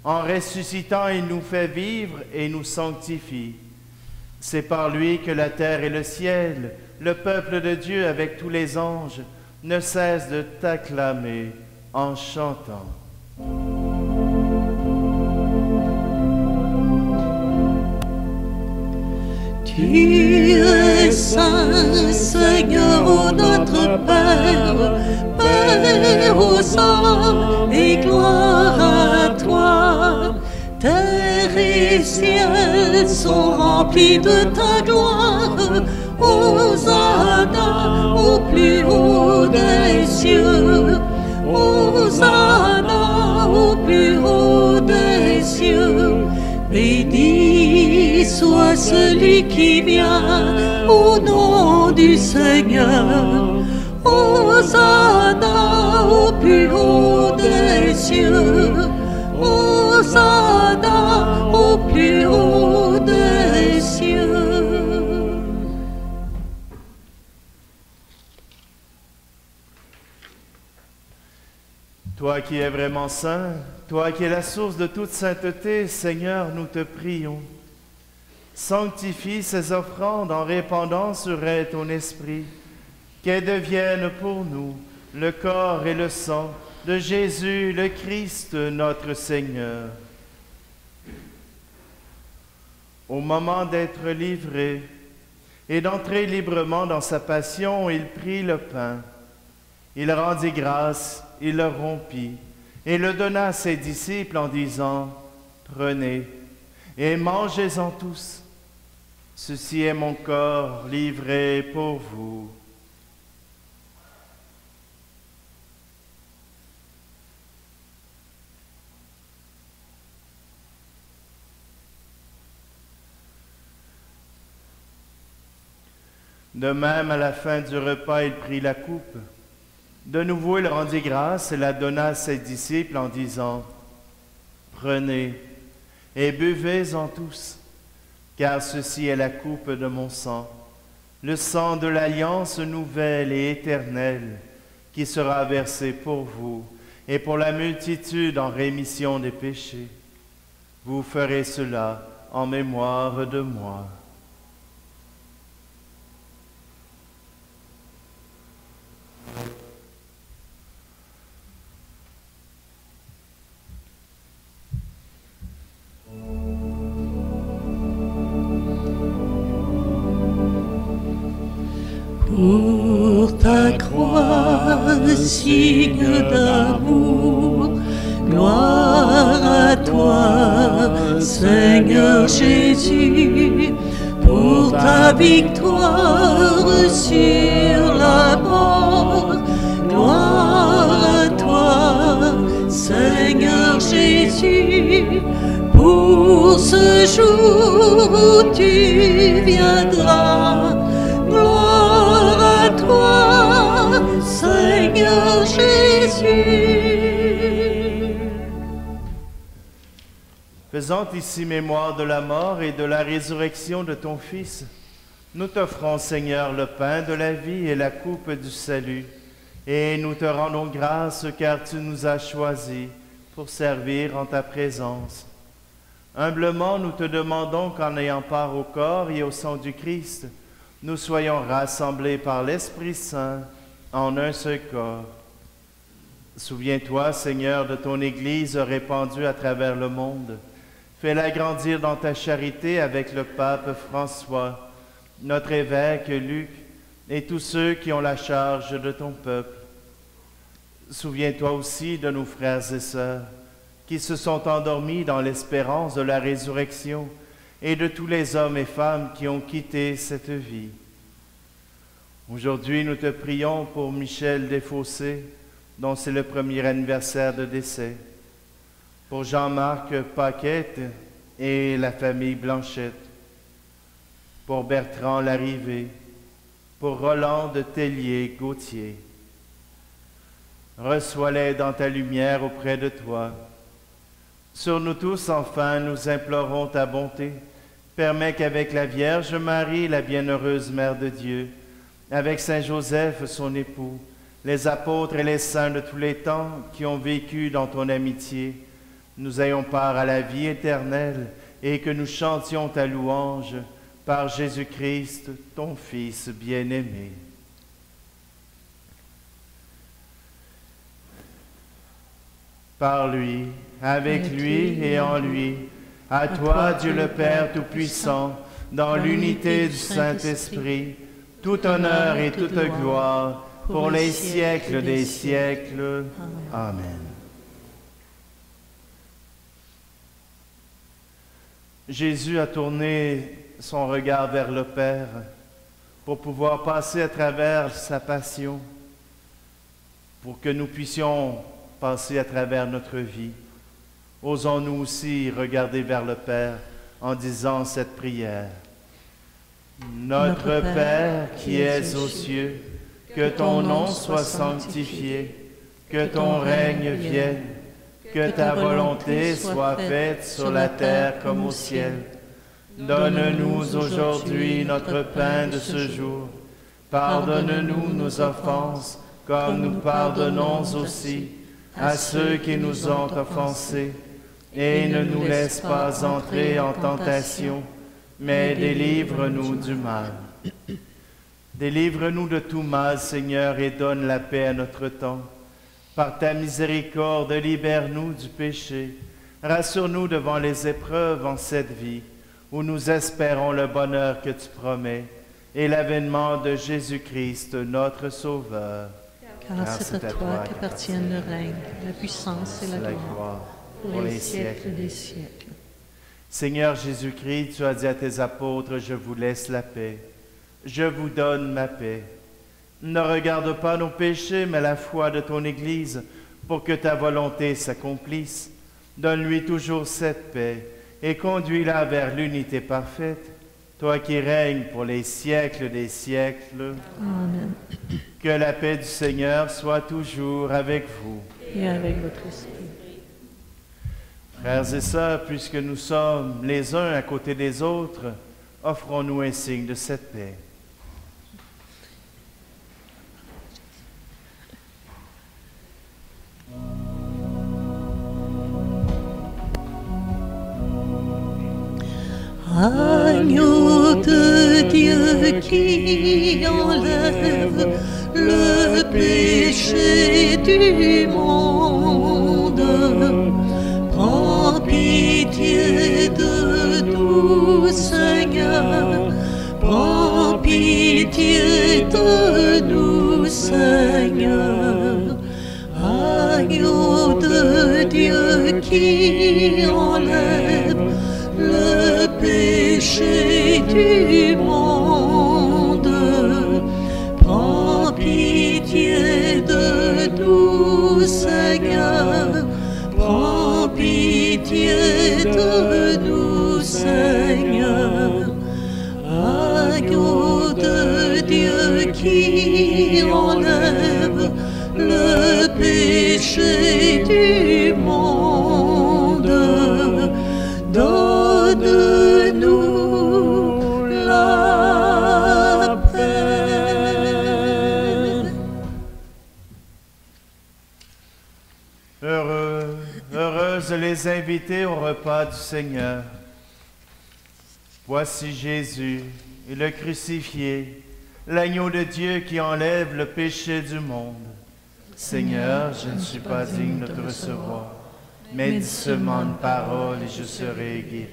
En ressuscitant, il nous fait vivre et nous sanctifie. C'est par lui que la terre et le ciel, le peuple de Dieu avec tous les anges, ne cessent de t'acclamer en chantant. Tu es saint, Seigneur, notre Père, Père aux hommes, et gloire à toi. Terre et ciel sont remplis de ta gloire. Hosanna au plus haut des cieux. Hosanna au plus haut des cieux. Béni soit celui qui vient au nom du Seigneur. Hosanna au plus haut des cieux. Hosanna au plus haut des cieux. Toi qui es vraiment saint, toi qui es la source de toute sainteté, Seigneur, nous te prions. Sanctifie ces offrandes en répandant sur elles ton esprit, qu'elles deviennent pour nous le corps et le sang de Jésus, le Christ, notre Seigneur. Au moment d'être livré et d'entrer librement dans sa passion, il prit le pain. Il rendit grâce, il le rompit, et le donna à ses disciples en disant, « Prenez et mangez-en tous. Ceci est mon corps livré pour vous. » De même, à la fin du repas, il prit la coupe. De nouveau, il rendit grâce et la donna à ses disciples en disant, « Prenez et buvez-en tous, car ceci est la coupe de mon sang, le sang de l'alliance nouvelle et éternelle, qui sera versé pour vous et pour la multitude en rémission des péchés. Vous ferez cela en mémoire de moi. » Pour ta croix, signe d'amour, gloire à toi, Seigneur Jésus, pour ta victoire sur la mort, gloire à toi, Seigneur Jésus, pour ce jour où tu viendras. Gloire à toi, Seigneur Jésus. Faisant ici mémoire de la mort et de la résurrection de ton Fils, nous t'offrons, Seigneur, le pain de la vie et la coupe du salut, et nous te rendons grâce car tu nous as choisis pour servir en ta présence. Humblement, nous te demandons qu'en ayant part au corps et au sang du Christ, nous soyons rassemblés par l'Esprit Saint en un seul corps. Souviens-toi, Seigneur, de ton Église répandue à travers le monde. Fais-la grandir dans ta charité avec le pape François, notre évêque Luc et tous ceux qui ont la charge de ton peuple. Souviens-toi aussi de nos frères et sœurs qui se sont endormis dans l'espérance de la résurrection et de tous les hommes et femmes qui ont quitté cette vie. Aujourd'hui, nous te prions pour Michel Desfossés, dont c'est le premier anniversaire de décès, pour Jean-Marc Paquette et la famille Blanchette, pour Bertrand Larrivé, pour Roland de Tellier-Gauthier. Reçois-les dans ta lumière auprès de toi. Sur nous tous, enfin, nous implorons ta bonté. Permets qu'avec la Vierge Marie, la bienheureuse Mère de Dieu, avec Saint Joseph, son époux, les apôtres et les saints de tous les temps qui ont vécu dans ton amitié, nous ayons part à la vie éternelle et que nous chantions ta louange par Jésus-Christ, ton Fils bien-aimé. Par lui, avec lui et en lui, à toi, Dieu le Père Tout-Puissant, dans l'unité du Saint-Esprit, tout honneur et toute gloire pour les siècles des siècles. Amen. Jésus a tourné son regard vers le Père pour pouvoir passer à travers sa passion, pour que nous puissions passer à travers notre vie. Osons-nous aussi regarder vers le Père en disant cette prière. Notre Père qui es aux cieux, que ton nom soit sanctifié, que ton règne vienne, que ta volonté soit faite sur la terre comme au ciel. Donne-nous aujourd'hui notre pain de ce jour. Pardonne-nous nos offenses, comme nous pardonnons aussi à ceux qui nous ont offensés. Et ne nous laisse pas entrer en tentation, mais délivre-nous du mal. Délivre-nous de tout mal, Seigneur, et donne la paix à notre temps. Par ta miséricorde, libère-nous du péché. Rassure-nous devant les épreuves en cette vie, où nous espérons le bonheur que tu promets, et l'avènement de Jésus-Christ, notre Sauveur. car c'est à toi qu'appartiennent le règne, la puissance et la gloire, pour les siècles des siècles. Seigneur Jésus-Christ, tu as dit à tes apôtres, je vous laisse la paix, je vous donne ma paix. Ne regarde pas nos péchés, mais la foi de ton Église, pour que ta volonté s'accomplisse. Donne-lui toujours cette paix et conduis-la vers l'unité parfaite, toi qui règnes pour les siècles des siècles. Amen. Que la paix du Seigneur soit toujours avec vous. Et avec votre esprit. Frères et sœurs, puisque nous sommes les uns à côté des autres, offrons-nous un signe de cette paix. Agneau de Dieu qui enlève le péché du monde, prends pitié de nous, Seigneur, prends pitié de nous, Seigneur. Agneau de Dieu qui enlève le péché du monde, prends pitié de nous, Seigneur, prends pitié de nous, Seigneur. Agneau de Dieu qui enlève le péché du monde, donne-nous la paix. Heureuses les invités au repas du Seigneur. Voici Jésus, le crucifié, l'agneau de Dieu qui enlève le péché du monde. Seigneur, je ne suis pas digne de te recevoir, mais dis seulement une parole et je serai guéri.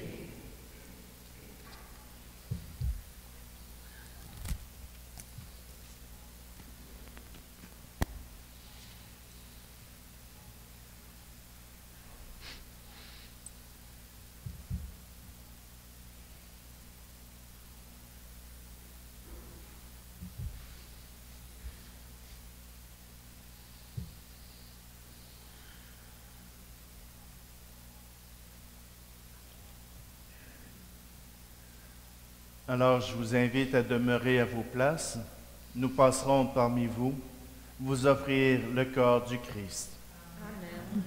Alors, je vous invite à demeurer à vos places. Nous passerons parmi vous, vous offrir le corps du Christ. Amen.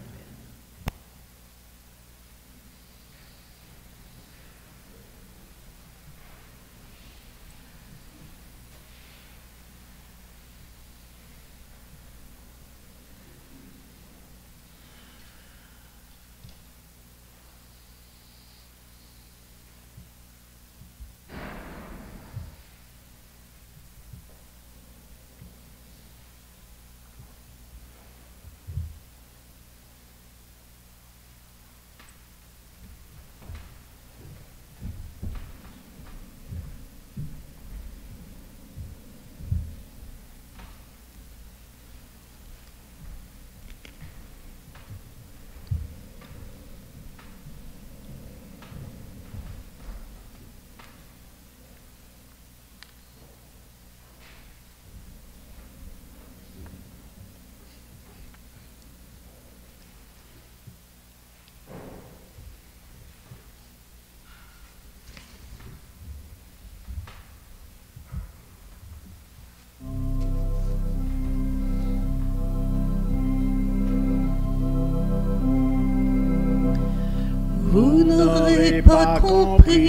Vous n'aurez pas compris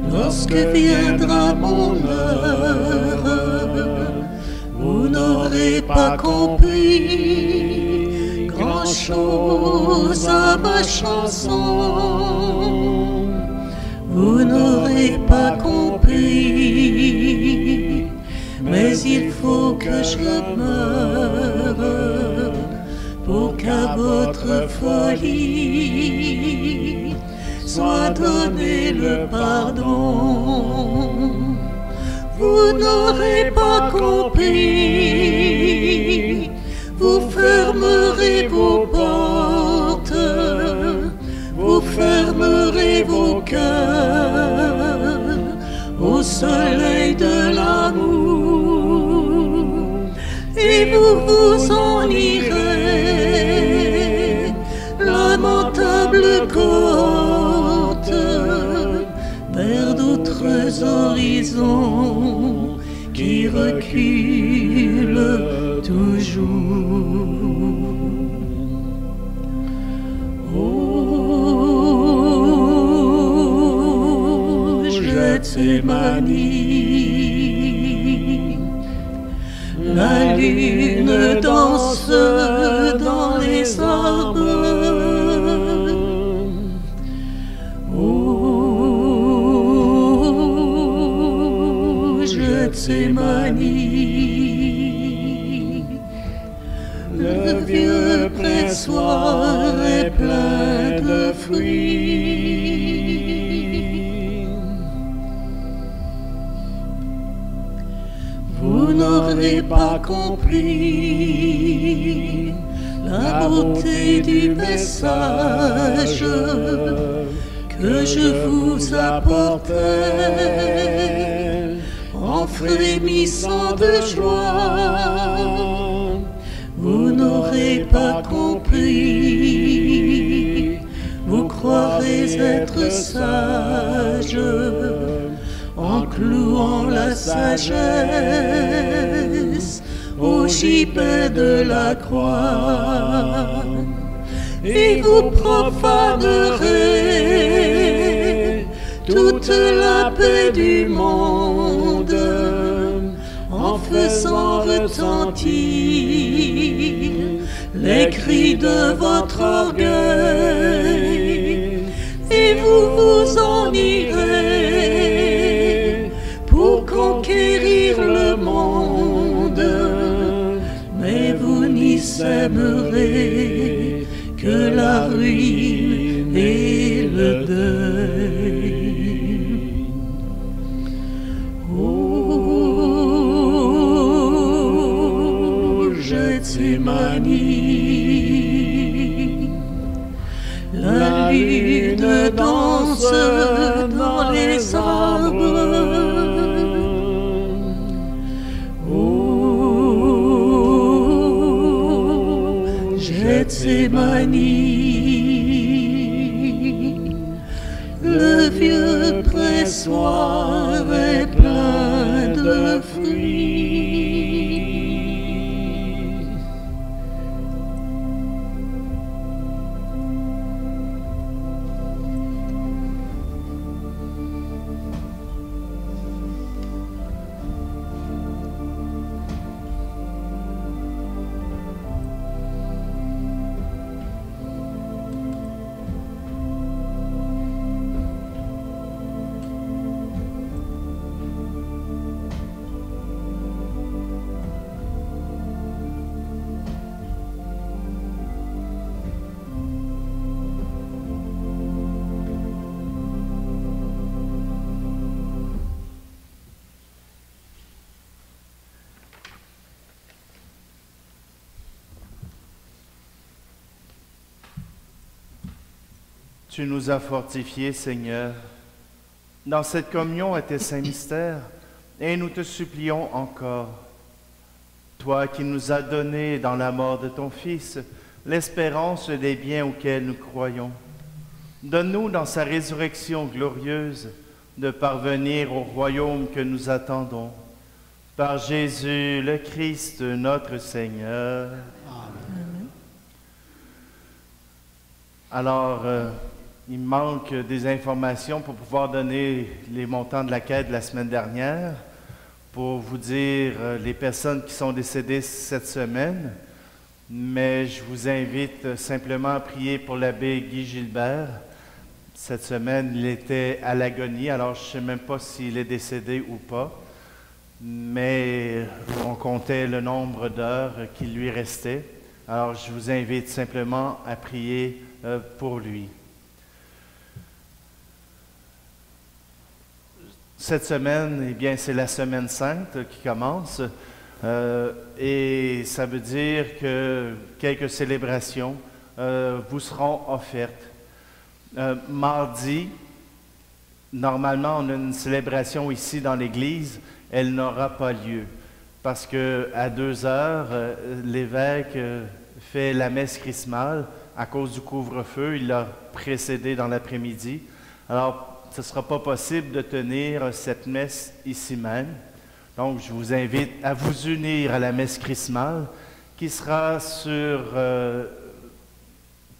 lorsque viendra mon heure. Vous n'aurez pas compris grand-chose à ma chanson. Vous n'aurez pas compris, mais il faut que je meure pour qu'à votre folie soit donné le pardon. vous n'aurez pas compris. Vous fermerez vos portes, vous fermerez vos cœurs au soleil de l'amour, et vous vous en irez, lamentable côte, vers d'autres horizons qui reculent toujours. Oh, Gethsémani, la lune danse dans les arbres. Oh, Gethsémani, le vieux pressoir est plein de fruits. Vous n'aurez pas compris la beauté du message que je vous apportais en frémissant de joie. Vous n'aurez pas compris, vous croirez être sage en clouant la sagesse au gibet de la croix. Et vous profanerez toute la paix du monde en faisant retentir les cris de votre orgueil, et vous vous en irez pour conquérir le monde, mais vous n'y sèmerez que la ruine et le deuil. Gethsémani, la lune danse dans les arbres. Oh, Gethsémani, le vieux pressoir est plein de fruits. Tu nous as fortifiés, Seigneur, dans cette communion à tes saints mystères, et nous te supplions encore, toi qui nous as donné dans la mort de ton Fils l'espérance des biens auxquels nous croyons. Donne-nous dans sa résurrection glorieuse de parvenir au royaume que nous attendons. Par Jésus le Christ, notre Seigneur. Amen. Alors, il me manque des informations pour pouvoir donner les montants de la quête de la semaine dernière, pour vous dire les personnes qui sont décédées cette semaine. Mais je vous invite simplement à prier pour l'abbé Guy Gilbert. Cette semaine, il était à l'agonie, alors je ne sais même pas s'il est décédé ou pas. Mais on comptait le nombre d'heures qui lui restaient. Alors je vous invite simplement à prier pour lui. Cette semaine, eh bien, c'est la semaine sainte qui commence et ça veut dire que quelques célébrations vous seront offertes. Mardi, normalement, on a une célébration ici dans l'église, elle n'aura pas lieu parce qu'à 2 heures, l'évêque fait la messe chrismale à cause du couvre-feu, il l'a précédé dans l'après-midi. Alors, ce ne sera pas possible de tenir cette messe ici même. Donc, je vous invite à vous unir à la messe chrismale qui sera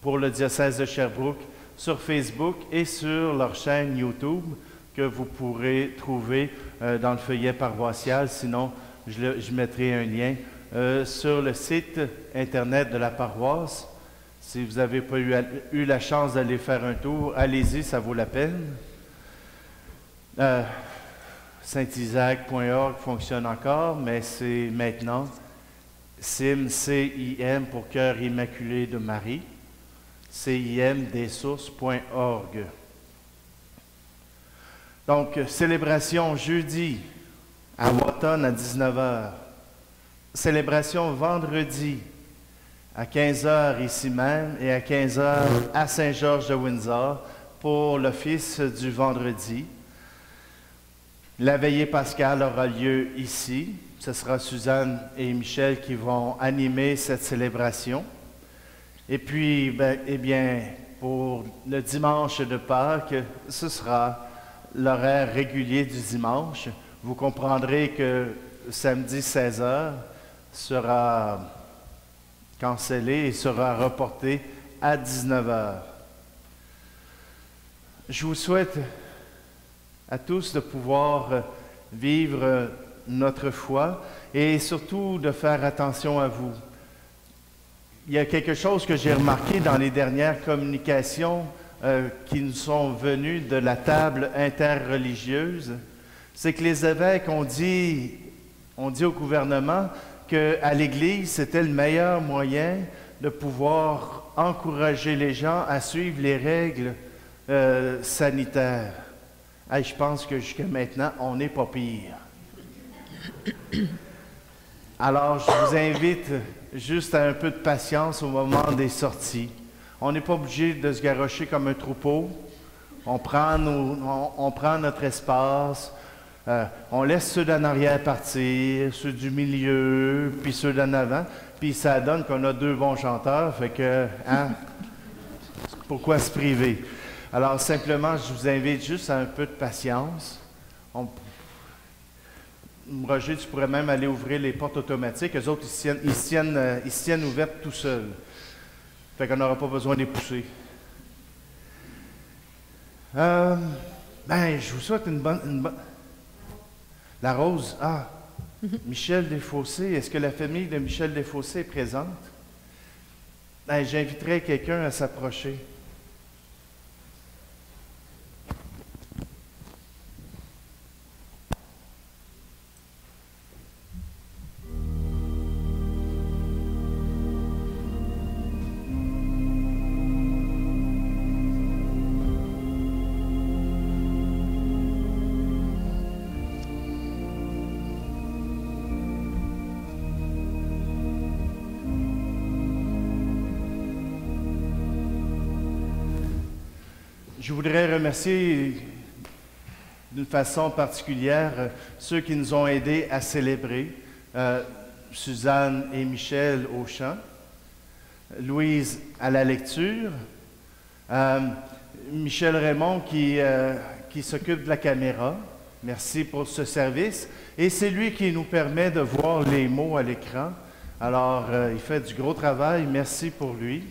pour le diocèse de Sherbrooke sur Facebook et sur leur chaîne YouTube que vous pourrez trouver dans le feuillet paroissial. Sinon, je mettrai un lien sur le site Internet de la paroisse. Si vous n'avez pas eu la chance d'aller faire un tour, allez-y, ça vaut la peine. Saint-Isaac.org fonctionne encore, mais c'est maintenant CIM, C-I-M pour Cœur Immaculé de Marie, CIMDessources.org. Donc, célébration jeudi à Wotton à 19h. Célébration vendredi à 15h ici même et à 15h à Saint-Georges de Windsor pour l'office du vendredi. La veillée pascale aura lieu ici. Ce sera Suzanne et Michel qui vont animer cette célébration. Et puis, eh bien, pour le dimanche de Pâques, ce sera l'horaire régulier du dimanche. Vous comprendrez que samedi 16h sera cancellé et sera reporté à 19h. Je vous souhaite à tous de pouvoir vivre notre foi et surtout de faire attention à vous. Il y a quelque chose que j'ai remarqué dans les dernières communications qui nous sont venues de la table interreligieuse, c'est que les évêques ont dit au gouvernement qu'à l'Église, c'était le meilleur moyen de pouvoir encourager les gens à suivre les règles sanitaires. Hey, je pense que jusqu'à maintenant, on n'est pas pire. Alors, je vous invite juste à un peu de patience au moment des sorties. On n'est pas obligé de se garrocher comme un troupeau. On prend notre espace. On laisse ceux d'en arrière partir, ceux du milieu, puis ceux d'en avant. Puis ça donne qu'on a 2 bons chanteurs. Fait que, pourquoi se priver? Alors, simplement, je vous invite juste à un peu de patience. Roger, tu pourrais même aller ouvrir les portes automatiques. Eux autres, ils se tiennent ouvertes tout seuls. Fait qu'on n'aura pas besoin de les pousser. Je vous souhaite une bonne... La Rose, Michel Desfossés, est-ce que la famille de Michel Desfossés est présente? J'inviterai quelqu'un à s'approcher. Je voudrais remercier d'une façon particulière ceux qui nous ont aidés à célébrer, Suzanne et Michel au chant, Louise à la lecture, Michel Raymond qui s'occupe de la caméra. Merci pour ce service. Et c'est lui qui nous permet de voir les mots à l'écran. Alors, il fait du gros travail. Merci pour lui.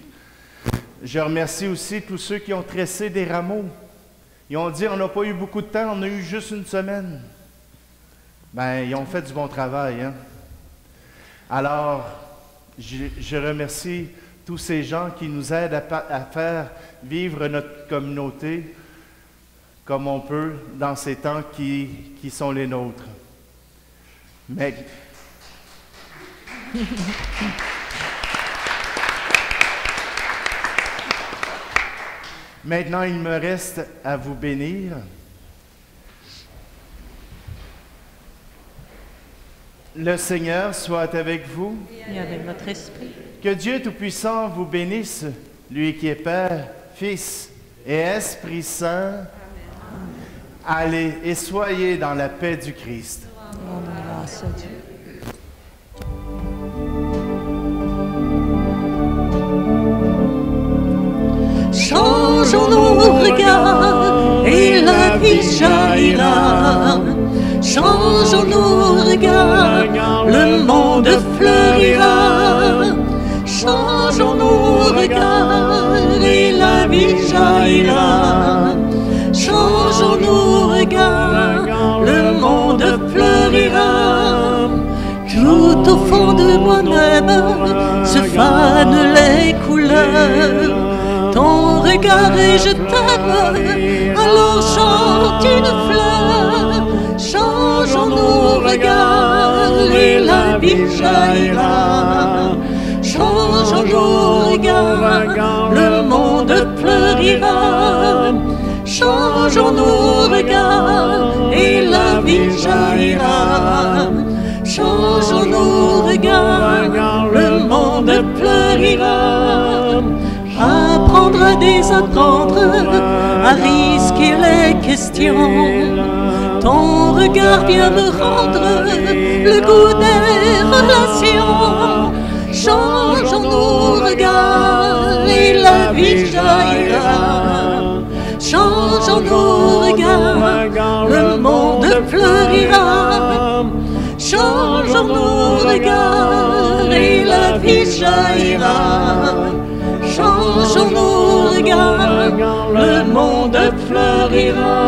Je remercie aussi tous ceux qui ont tressé des rameaux. Ils ont dit, on n'a pas eu beaucoup de temps, on a eu juste une semaine. Ils ont fait du bon travail, hein? Alors, je remercie tous ces gens qui nous aident à faire vivre notre communauté comme on peut dans ces temps qui sont les nôtres. Mais... Maintenant, il me reste à vous bénir. Le Seigneur soit avec vous. Et avec votre esprit. Que Dieu Tout-Puissant vous bénisse, lui qui est Père, Fils et Esprit Saint. Allez et soyez dans la paix du Christ. Rendons grâce à Dieu. Changeons nos regards et la vie jaillira. Changeons nos regards, le monde fleurira. Changeons nos regards et la vie jaillira. Changeons nos regards, le monde fleurira. Tout au fond de moi-même se fanent les couleurs. Ton regard et je t'aime, alors chante une fleur. Changeons nos regards et la vie jaillira. Changeons nos regards, le monde fleurira. Changeons nos regards et la vie jaillira. Changeons nos regards, le monde fleurira. Apprendre à désapprendre, à risquer les questions. Ton regard vient me rendre le goût des relations. Changeons nos regards et la vie jaillira. Changeons nos regards, le monde fleurira. Changeons nos regards et la vie jaillira. Changeons nos regards, le monde fleurira.